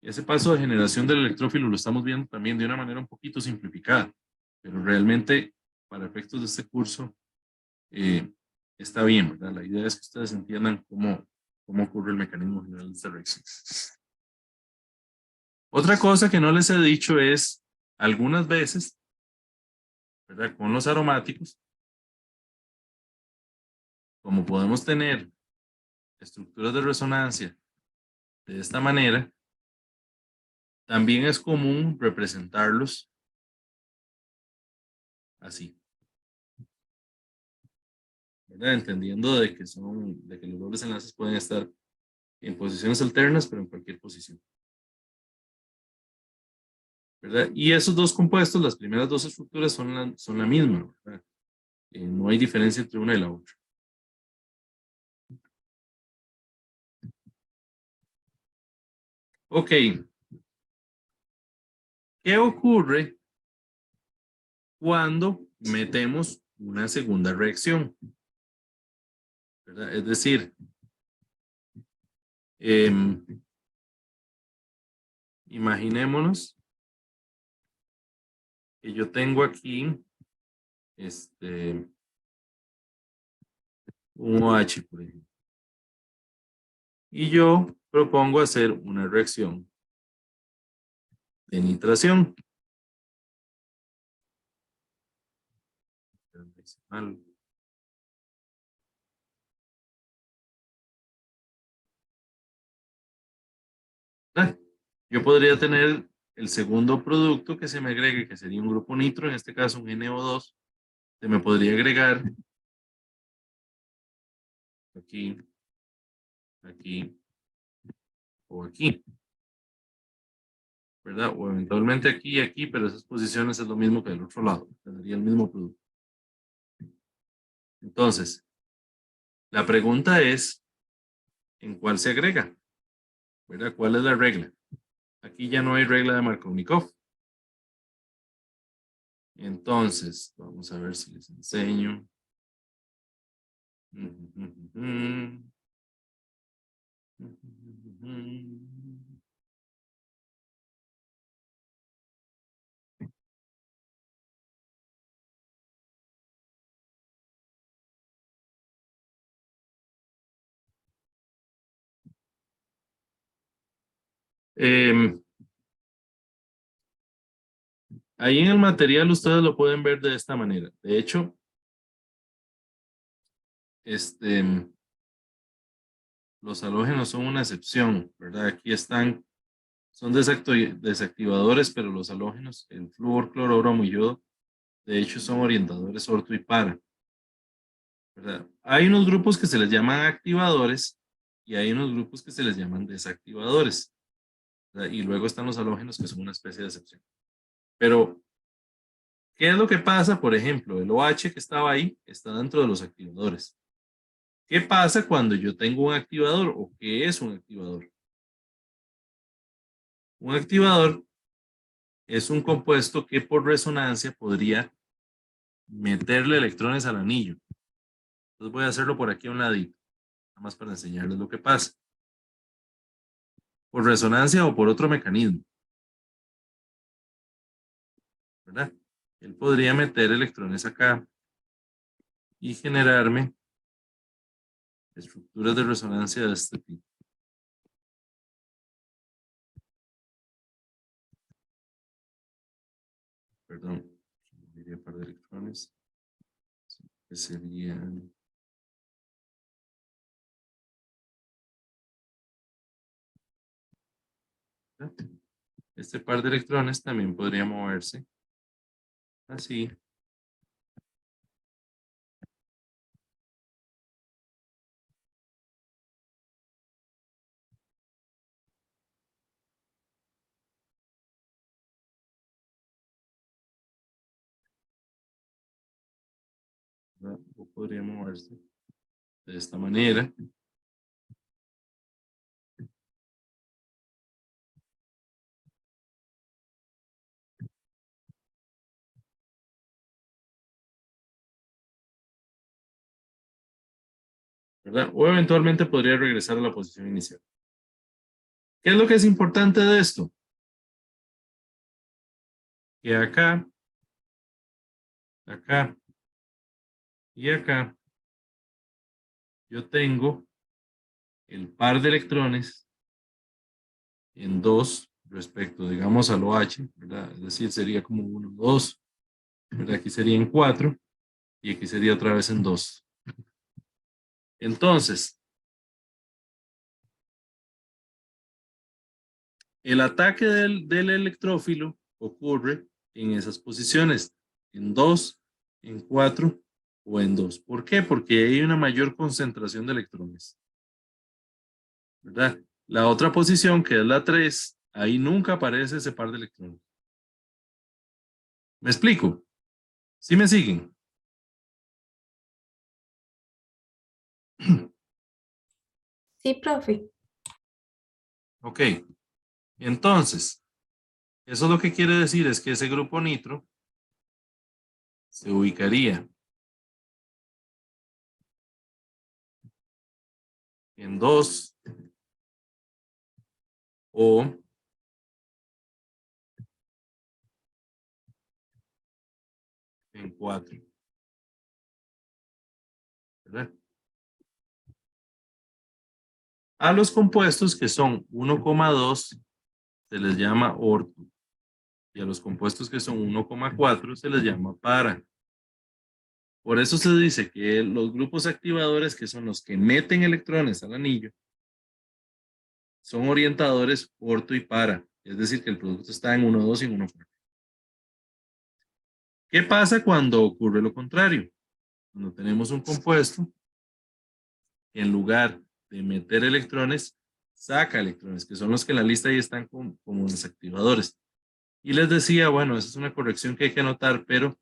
Ese paso de generación del electrófilo lo estamos viendo también de una manera un poquito simplificada, pero realmente para efectos de este curso está bien, ¿verdad? La idea es que ustedes entiendan cómo ocurre el mecanismo general de esta reacción. Otra cosa que no les he dicho es, algunas veces, ¿verdad? Con los aromáticos, como podemos tener estructuras de resonancia de esta manera, también es común representarlos así, ¿verdad? Entendiendo de que los dobles enlaces pueden estar en posiciones alternas, pero en cualquier posición, ¿verdad? Y esos dos compuestos, las primeras dos estructuras son la misma, ¿verdad? No hay diferencia entre una y la otra. Ok. ¿Qué ocurre cuando metemos una segunda reacción? ¿Verdad? Es decir, imaginémonos que yo tengo aquí un OH, por ejemplo. Y yo propongo hacer una reacción de nitración. Yo podría tener el segundo producto que se me agregue, que sería un grupo nitro, en este caso un NO2. Se me podría agregar aquí, aquí o aquí, ¿verdad? O eventualmente aquí y aquí, pero esas posiciones es lo mismo que del otro lado. Tendría el mismo producto. Entonces, la pregunta es, ¿en cuál se agrega? ¿Verdad? ¿Cuál es la regla? Aquí ya no hay regla de Markovnikov. Entonces, vamos a ver si les enseño. Ahí en el material ustedes lo pueden ver de esta manera. De hecho, los halógenos son una excepción, ¿verdad? Aquí están, son desactivadores, pero los halógenos, el flúor, cloro, bromo y yodo, de hecho son orientadores orto y para, ¿verdad? Hay unos grupos que se les llaman activadores y hay unos grupos que se les llaman desactivadores, ¿verdad? Y luego están los halógenos que son una especie de excepción. Pero, ¿qué es lo que pasa? Por ejemplo, el OH que estaba ahí está dentro de los activadores. ¿Qué pasa cuando yo tengo un activador o qué es un activador? Un activador es un compuesto que por resonancia podría meterle electrones al anillo. Entonces voy a hacerlo por aquí a un ladito, nada más para enseñarles lo que pasa. Por resonancia o por otro mecanismo, ¿verdad? Él podría meter electrones acá y generarme estructuras de resonancia de este tipo. Perdón, diría un par de electrones. Que serían... Este par de electrones también podría moverse así. ¿Verdad? O podría moverse de esta manera. ¿Verdad? O eventualmente podría regresar a la posición inicial. ¿Qué es lo que es importante de esto? Que acá, acá y acá yo tengo el par de electrones en 2 respecto, digamos, al OH, ¿verdad? Es decir, sería como 1, 2, ¿verdad? Aquí sería en 4 y aquí sería otra vez en 2. Entonces, el ataque del electrófilo ocurre en esas posiciones, en 2, en 4 o en 2. ¿Por qué? Porque hay una mayor concentración de electrones, ¿verdad? La otra posición, que es la 3, ahí nunca aparece ese par de electrones. ¿Me explico? ¿Sí me siguen? Sí, profe. Ok. Entonces, eso lo que quiere decir es que ese grupo nitro se ubicaría en 2 o en 4. ¿Verdad? A los compuestos que son 1,2 se les llama orto. Y a los compuestos que son 1,4 se les llama para. Por eso se dice que los grupos activadores, que son los que meten electrones al anillo, son orientadores orto y para. Es decir, que el producto está en 1,2 y en 1,4. ¿Qué pasa cuando ocurre lo contrario? Cuando tenemos un compuesto que en lugar de meter electrones, saca electrones, que son los que en la lista ahí están como desactivadores. Y les decía, bueno, esa es una corrección que hay que anotar, pero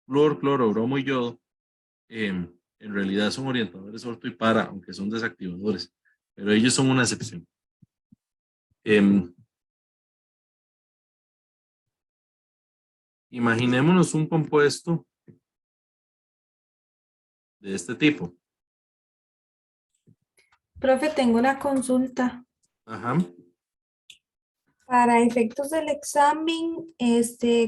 flúor, cloro, bromo y yodo en realidad son orientadores orto y para, aunque son desactivadores, pero ellos son una excepción. Imaginémonos un compuesto de este tipo. Profe, tengo una consulta. Ajá. Para efectos del examen,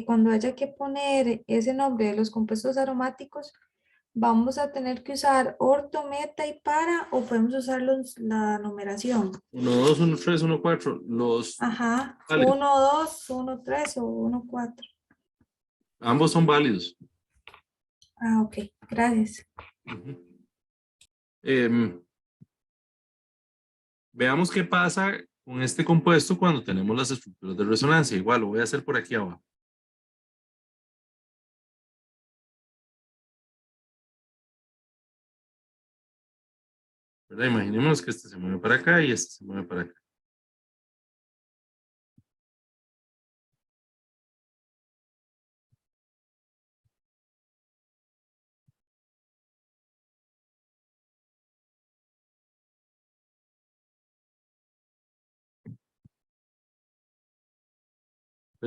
cuando haya que poner ese nombre de los compuestos aromáticos, ¿vamos a tener que usar orto, meta y para o podemos usar la numeración? 1, 2, 1, 3, 1, 4. Los Ajá, válidos. 1, 2, 1, 3 o 1, 4. Ambos son válidos. Ah, ok, gracias. Ujú. Veamos qué pasa con este compuesto cuando tenemos las estructuras de resonancia. Igual lo voy a hacer por aquí abajo. ¿Verdad? Imaginemos que este se mueve para acá y este se mueve para acá.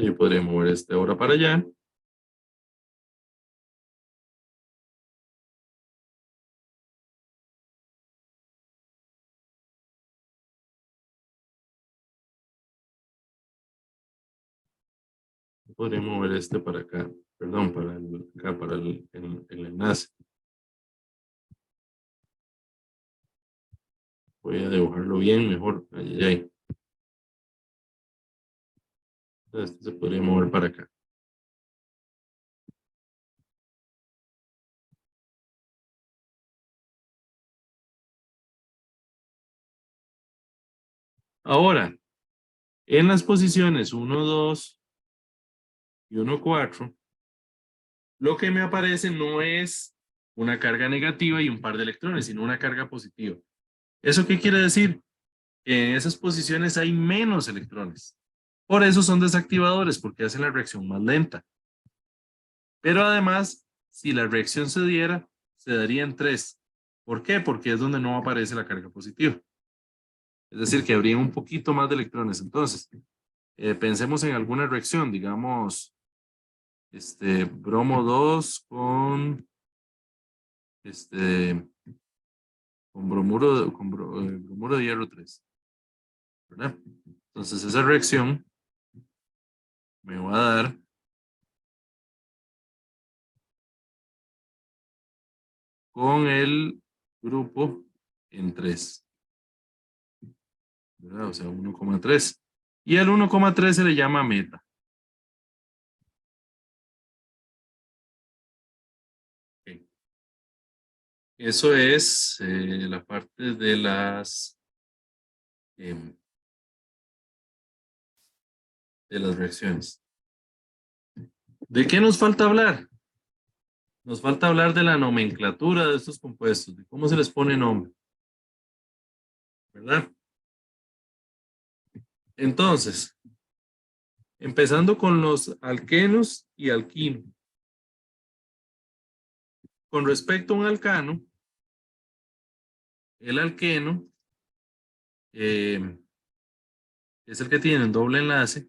Yo podría mover este ahora para allá. Podría mover este para acá. Perdón, acá, para el enlace. Voy a dibujarlo bien, mejor. Ahí, ahí. Este se podría mover para acá. Ahora, en las posiciones 1, 2 y 1, 4, lo que me aparece no es una carga negativa y un par de electrones, sino una carga positiva. ¿Eso qué quiere decir? Que en esas posiciones hay menos electrones. Por eso son desactivadores, porque hacen la reacción más lenta. Pero además, si la reacción se diera, se daría en 3. ¿Por qué? Porque es donde no aparece la carga positiva. Es decir, que habría un poquito más de electrones. Entonces, pensemos en alguna reacción, digamos, bromo 2 con bromuro de hierro 3. ¿Verdad? Entonces, esa reacción me va a dar con el grupo en 3. ¿Verdad? O sea, 1,3. Y el 1,3 se le llama meta. Okay. Eso es la parte de las reacciones. ¿De qué nos falta hablar? Nos falta hablar de la nomenclatura de estos compuestos, de cómo se les pone nombre. ¿Verdad? Entonces, empezando con los alquenos y alquinos. Con respecto a un alcano, el alqueno es el que tiene un doble enlace.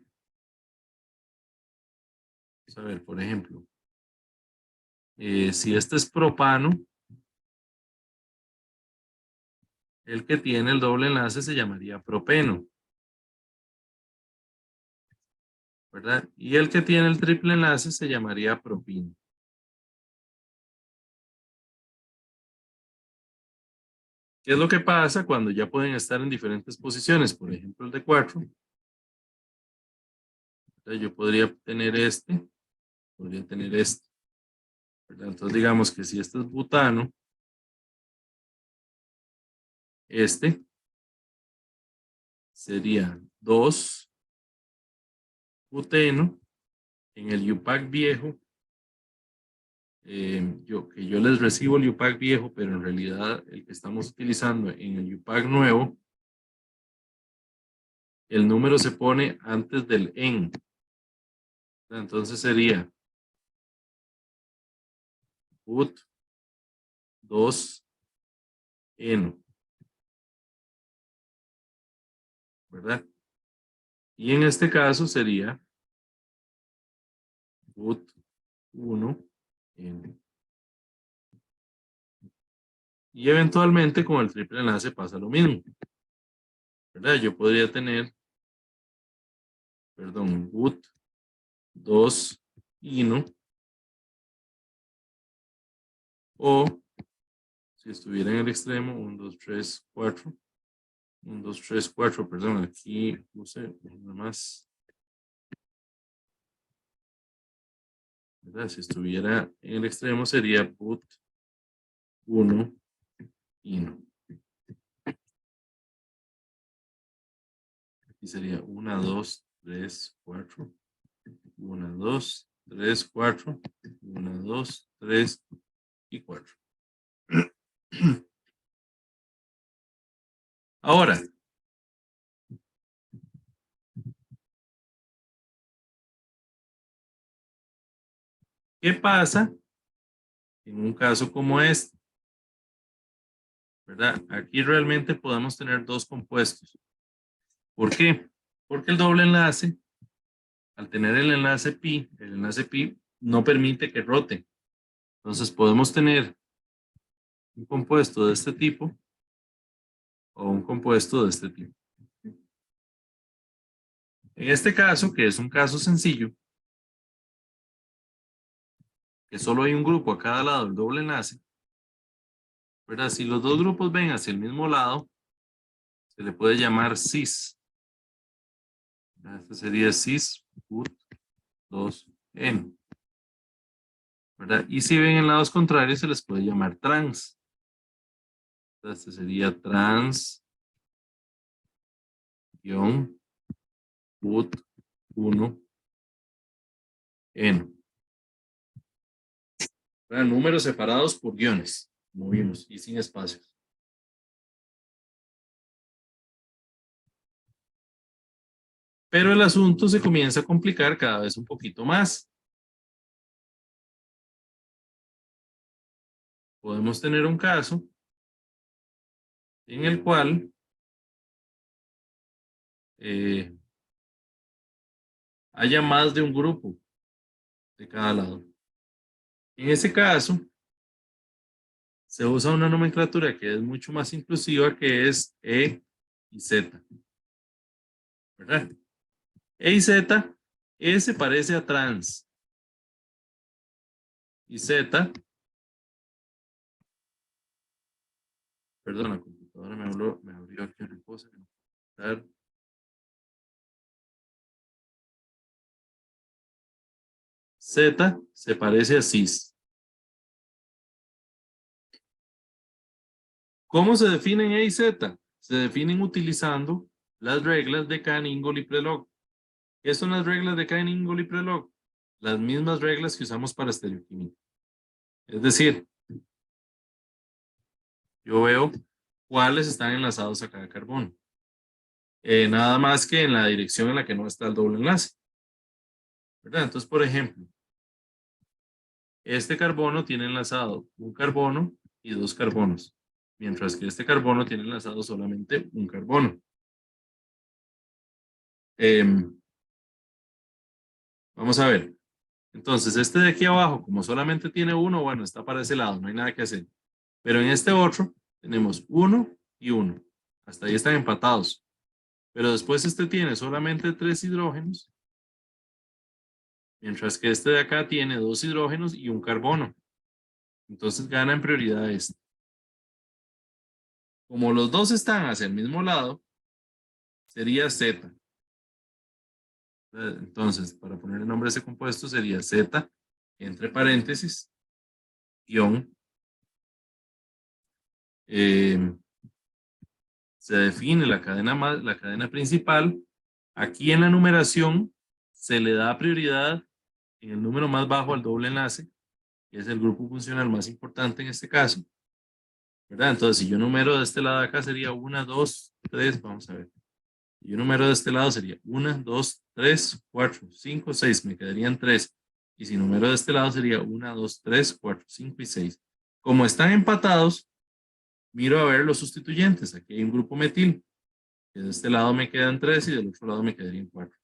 Vamos a ver, por ejemplo, si este es propano, el que tiene el doble enlace se llamaría propeno, ¿verdad? Y el que tiene el triple enlace se llamaría propino. ¿Qué es lo que pasa cuando ya pueden estar en diferentes posiciones? Por ejemplo, el de 4. Entonces yo podría tener podría tener ¿verdad? Entonces digamos que si este es butano, este sería 2 buteno en el UPAC viejo. Que yo les recibo el UPAC viejo, pero en realidad el que estamos utilizando en el UPAC nuevo, el número se pone antes del en. Entonces sería but 2 eno, ¿verdad? Y en este caso sería but 1 eno. Y eventualmente con el triple enlace pasa lo mismo, ¿verdad? Yo podría tener, perdón, but 2 ino, o si estuviera en el extremo 1, 2, 3, 4, 1, 2, 3, 4, perdón, aquí puse una más, ¿verdad? Si estuviera en el extremo sería but 1 ino. Aquí sería 1, 2, 3, 4, 1, 2, 3, 4, 1, 2, 3 y 4. Ahora, ¿qué pasa en un caso como este? ¿Verdad? Aquí realmente podemos tener dos compuestos. ¿Por qué? Porque el doble enlace, al tener el enlace pi no permite que rote. Entonces podemos tener un compuesto de este tipo o un compuesto de este tipo. En este caso, que es un caso sencillo, que solo hay un grupo a cada lado del doble enlace, ¿verdad? Si los dos grupos ven hacia el mismo lado, se le puede llamar cis. Este sería cis but 2n, ¿verdad? Y si ven en lados contrarios, se les puede llamar trans. Este sería trans guión but 1 n. Números separados por guiones, como vimos, y sin espacios. Pero el asunto se comienza a complicar cada vez un poquito más. Podemos tener un caso en el cual haya más de un grupo de cada lado. En ese caso, se usa una nomenclatura que es mucho más inclusiva, que es E y Z. ¿Verdad? E y Z, E se parece a trans. Y Z, perdón, la computadora me abrió aquí una cosa. Z se parece a cis. ¿Cómo se definen E y Z? Se definen utilizando las reglas de Kahn-Ingold y Prelog. ¿Qué son las reglas de Kahn-Ingold y Prelog? Las mismas reglas que usamos para estereoquímica. Es decir, yo veo cuáles están enlazados a cada carbono. Nada más que en la dirección en la que no está el doble enlace. ¿Verdad? Entonces, por ejemplo, este carbono tiene enlazado un carbono y dos carbonos, mientras que este carbono tiene enlazado solamente un carbono. Vamos a ver. Entonces, este de aquí abajo, como solamente tiene uno, bueno, está para ese lado, no hay nada que hacer. Pero en este otro, tenemos 1 y 1. Hasta ahí están empatados. Pero después este tiene solamente 3 hidrógenos, mientras que este de acá tiene 2 hidrógenos y un carbono. Entonces gana en prioridad este. Como los dos están hacia el mismo lado, sería Z. Entonces, para poner el nombre a ese compuesto sería Z, entre paréntesis, guión. Se define la cadena principal. Aquí en la numeración se le da prioridad en el número más bajo al doble enlace, que es el grupo funcional más importante en este caso, ¿verdad? Entonces, si yo numero de este lado de acá sería 1, 2, 3, vamos a ver. Si yo numero de este lado sería 1, 2, 3, 4, 5, 6, me quedarían 3. Y si numero de este lado sería 1, 2, 3, 4, 5 y 6. Como están empatados, miro a ver los sustituyentes. Aquí hay un grupo metil, que de este lado me quedan 3 y del otro lado me quedarían 4.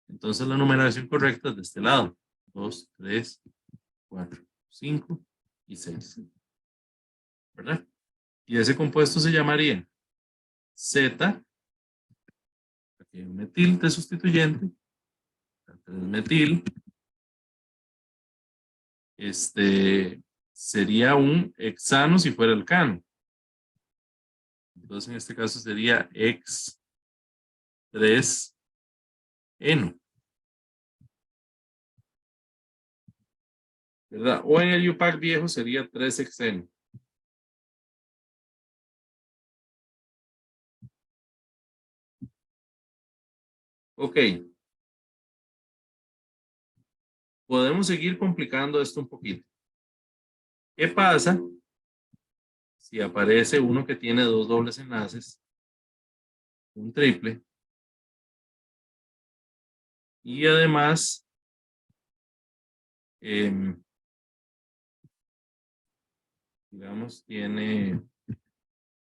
Entonces la numeración correcta es de este lado. 2, 3, 4, 5 y 6. ¿Verdad? Y ese compuesto se llamaría Z, aquí hay un metil de sustituyente, 3-metil, sería un hexano si fuera alcano. Entonces en este caso sería X3-eno. ¿Verdad? O en el UPAC viejo sería 3-hexeno. Ok. Podemos seguir complicando esto un poquito. ¿Qué pasa si aparece uno que tiene 2 dobles enlaces, un triple, y además digamos tiene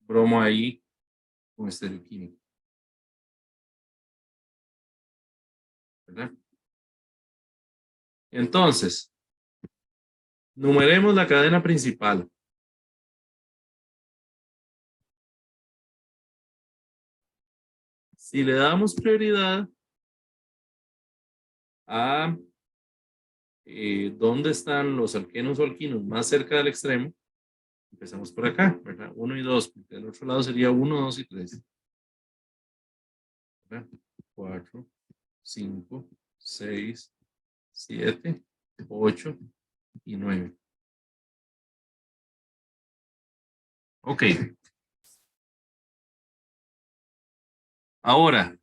bromo ahí con estereoquímico, ¿verdad? Entonces, numeremos la cadena principal. Si le damos prioridad a dónde están los alquenos o alquinos más cerca del extremo, empezamos por acá, ¿verdad? 1 y 2, porque del otro lado sería 1, 2 y 3. ¿Verdad? 4, 5, 6, 7, 8 y 9. Ok. Ahora,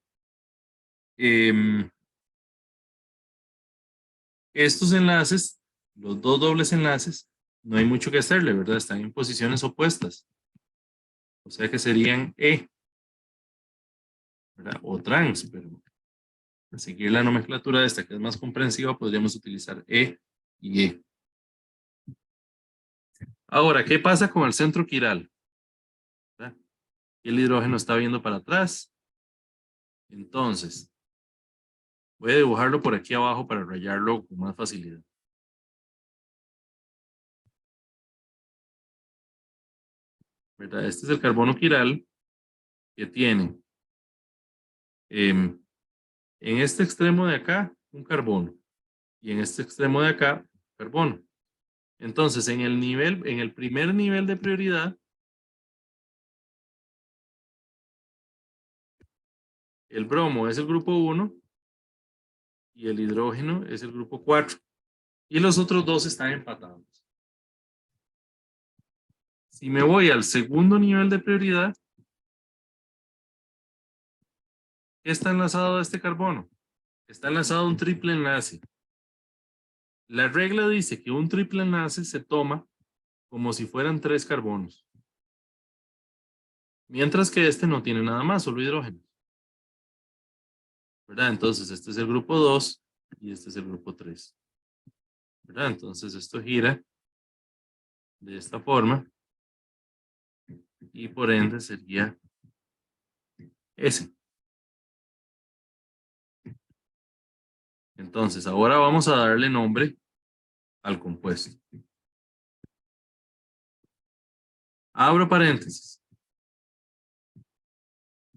estos enlaces, los dos dobles enlaces, no hay mucho que hacerle, ¿verdad? Están en posiciones opuestas. O sea que serían E, ¿verdad? O trans, pero para seguir la nomenclatura de esta que es más comprensiva, podríamos utilizar E y E. Ahora, ¿qué pasa con el centro quiral? ¿Verdad? El hidrógeno está viendo para atrás. Entonces, voy a dibujarlo por aquí abajo para rayarlo con más facilidad. ¿Verdad? Este es el carbono quiral que tiene en este extremo de acá un carbono y en este extremo de acá carbono. Entonces, en el primer nivel de prioridad, el bromo es el grupo 1 y el hidrógeno es el grupo 4. Y los otros dos están empatados. Si me voy al segundo nivel de prioridad, ¿qué está enlazado a este carbono? Está enlazado a un triple enlace. La regla dice que un triple enlace se toma como si fueran 3 carbonos. Mientras que este no tiene nada más, solo hidrógeno. ¿Verdad? Entonces este es el grupo 2 y este es el grupo 3. ¿Verdad? Entonces esto gira de esta forma y por ende sería ese. Entonces, ahora vamos a darle nombre al compuesto. Abro paréntesis.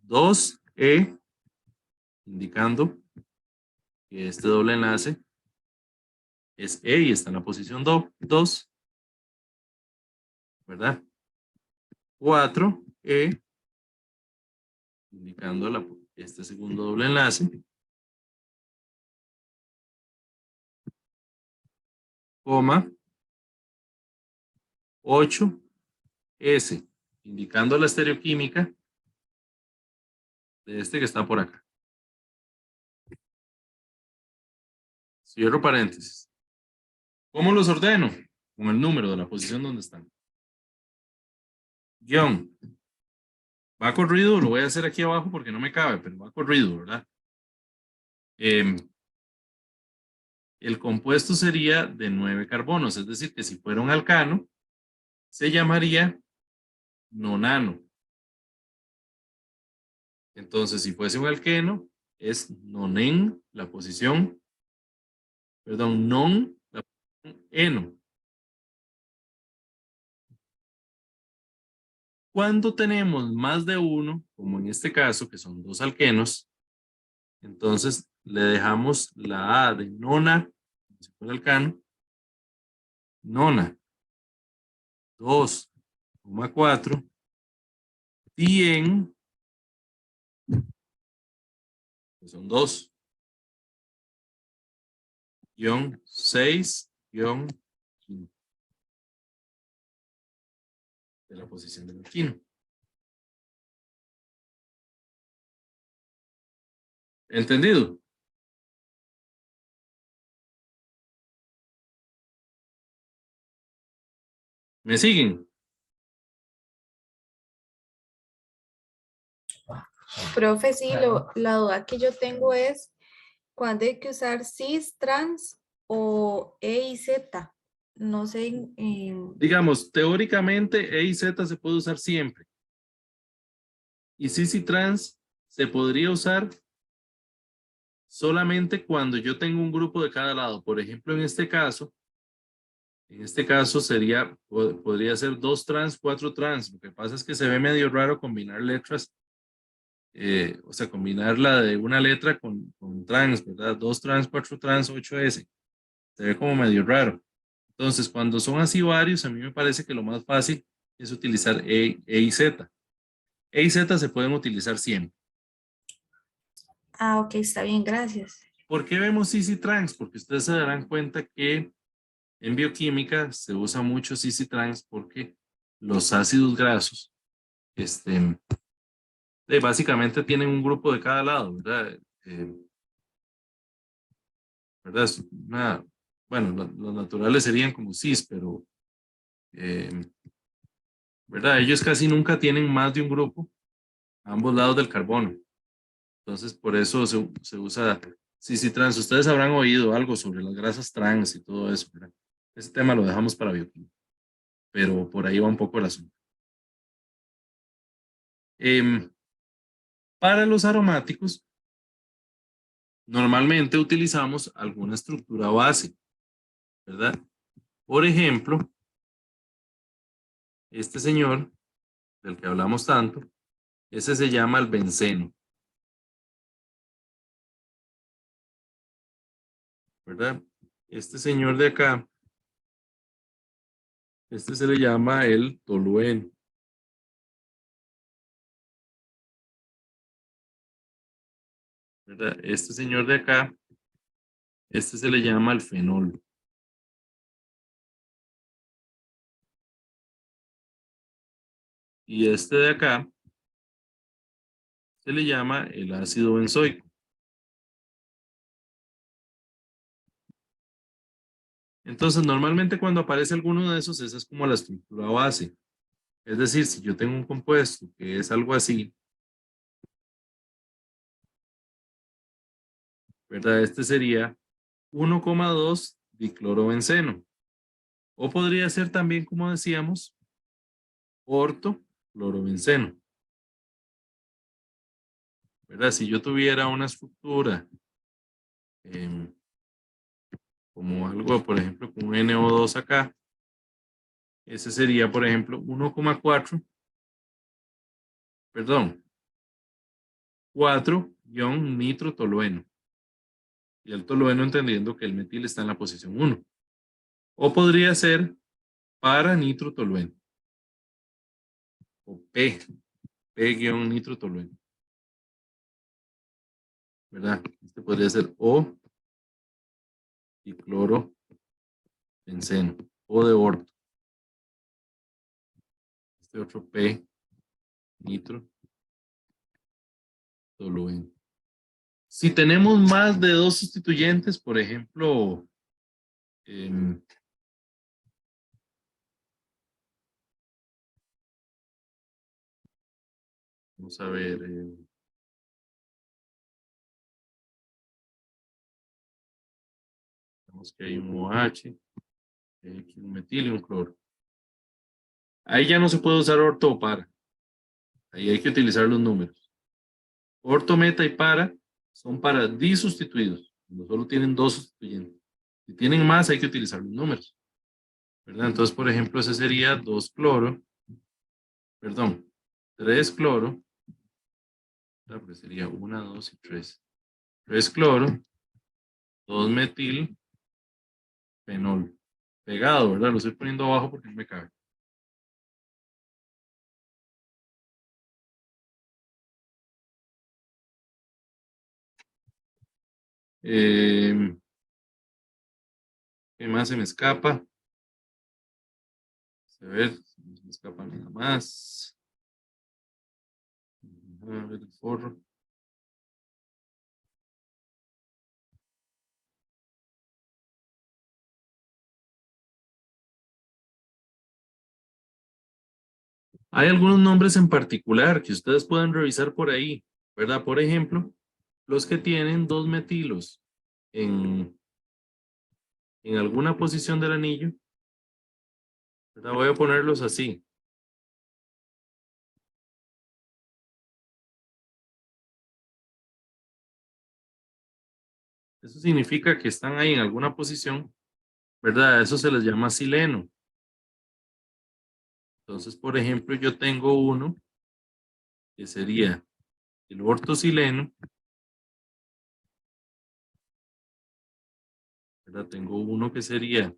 2E, indicando que este doble enlace es E y está en la posición 2, ¿verdad? 4E, indicando este segundo doble enlace, coma, 8S, indicando la estereoquímica de este que está por acá. Cierro paréntesis. ¿Cómo los ordeno? Con el número de la posición donde están. Guión. Va corrido, lo voy a hacer aquí abajo porque no me cabe, pero va corrido, ¿verdad? El compuesto sería de 9 carbonos, es decir, que si fuera un alcano, se llamaría nonano. Entonces, si fuese un alqueno, es nonen, la posición, perdón, non, la posición eno. Cuando tenemos más de uno, como en este caso, que son 2 alquenos, entonces le dejamos la A de nona, como si fuera alcano, nona, 2,4, tien, que son 2, guión 6, guión 15, de la posición del alquino. ¿Entendido? ¿Me siguen? Profe, sí, la duda que yo tengo es cuándo hay que usar cis, trans o E y Z. No sé. Digamos, teóricamente E y Z se puede usar siempre. Y cis y trans se podría usar solamente cuando yo tengo un grupo de cada lado. Por ejemplo, en este caso sería, podría ser 2 trans, 4 trans. Lo que pasa es que se ve medio raro combinar letras, o sea, combinarla de una letra con trans, ¿verdad? 2 trans, 4 trans, 8S. Se ve como medio raro. Entonces, cuando son así varios, a mí me parece que lo más fácil es utilizar E y Z. E y Z se pueden utilizar siempre. Ah, ok, está bien, gracias. ¿Por qué vemos cis y trans? Porque ustedes se darán cuenta que en bioquímica se usa mucho cis y trans porque los ácidos grasos, básicamente tienen un grupo de cada lado, ¿verdad? ¿Verdad? Bueno, los naturales serían como cis, pero, ¿verdad? Ellos casi nunca tienen más de un grupo a ambos lados del carbono. Entonces, por eso se usa cis y trans. Ustedes habrán oído algo sobre las grasas trans y todo eso, ¿verdad? Ese tema lo dejamos para bioquímica, pero por ahí va un poco el asunto. Para los aromáticos, normalmente utilizamos alguna estructura base, ¿verdad? Por ejemplo, este señor del que hablamos tanto, ese se llama el benceno, ¿verdad? Este señor de acá, este se le llama el tolueno. ¿Verdad? Este señor de acá, este se le llama el fenol. Y este de acá se le llama el ácido benzoico. Entonces, normalmente cuando aparece alguno de esos, esa es como la estructura base. Es decir, si yo tengo un compuesto que es algo así, ¿verdad? Este sería 1,2 diclorobenceno. O podría ser también, como decíamos, ortoclorobenceno. ¿Verdad? Si yo tuviera una estructura como algo, por ejemplo, con un NO2 acá, ese sería, por ejemplo, 1,4, perdón, 4-nitrotolueno. Y el tolueno entendiendo que el metil está en la posición 1. O podría ser para nitrotolueno. O P-nitrotolueno. ¿Verdad? Este podría ser O y cloro benceno. O de orto. Este otro P nitrotolueno. Si tenemos más de 2 sustituyentes, por ejemplo, vamos a ver, vemos que hay un OH, hay aquí un metil y un cloro. Ahí ya no se puede usar orto o para. Ahí hay que utilizar los números. Orto, meta y para son para disustituidos. Cuando solo tienen 2 sustituyentes. Si tienen más, hay que utilizar los números. ¿Verdad? Entonces, por ejemplo, ese sería 2 cloro. Perdón, 3 cloro. Pues sería 1, 2 y 3. 3 cloro. 2 metil. Fenol. Pegado, ¿verdad? Lo estoy poniendo abajo porque no me cabe. ¿Qué más se me escapa? A ver, se me escapa nada más. A ver el forro. Hay algunos nombres en particular que ustedes pueden revisar por ahí, ¿verdad? Por ejemplo, los que tienen 2 metilos en alguna posición del anillo, ¿verdad? Voy a ponerlos así. Eso significa que están ahí en alguna posición, ¿verdad? Eso se les llama sileno. Entonces, por ejemplo, yo tengo uno que sería el ortosileno, ¿verdad? Tengo uno que sería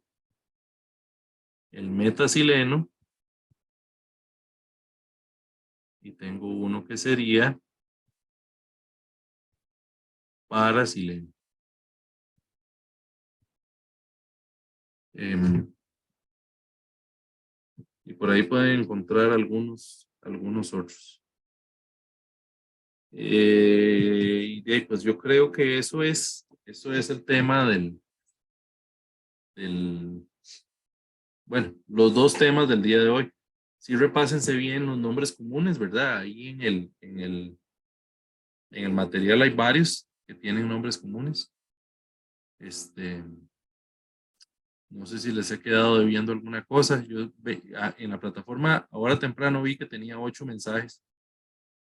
el metasileno y tengo uno que sería parasileno. Y por ahí pueden encontrar algunos otros. Y pues yo creo que eso es el tema bueno, los 2 temas del día de hoy. Sí, repásense bien los nombres comunes, ¿verdad? Ahí en el material hay varios que tienen nombres comunes. No sé si les he quedado debiendo alguna cosa. Yo en la plataforma ahora temprano vi que tenía 8 mensajes.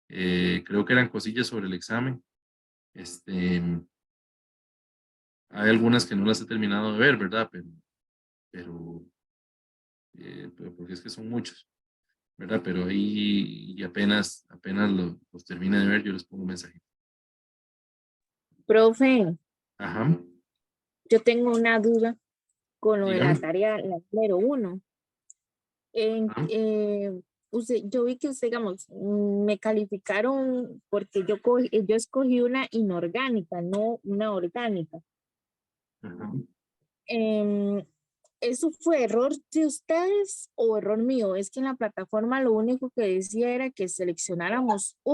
Creo que eran cosillas sobre el examen. Hay algunas que no las he terminado de ver, ¿verdad? Pero porque es que son muchos, ¿verdad? Pero ahí y apenas los termine de ver, yo les pongo un mensaje. Profe, Ajá. yo tengo una duda con lo de Dígame. la tarea, la número 1. Ajá. Yo vi que usted, digamos, me calificaron porque yo escogí una inorgánica, no una orgánica. Ajá. ¿Eso fue error de ustedes o error mío? Es que en la plataforma lo único que decía era que seleccionáramos un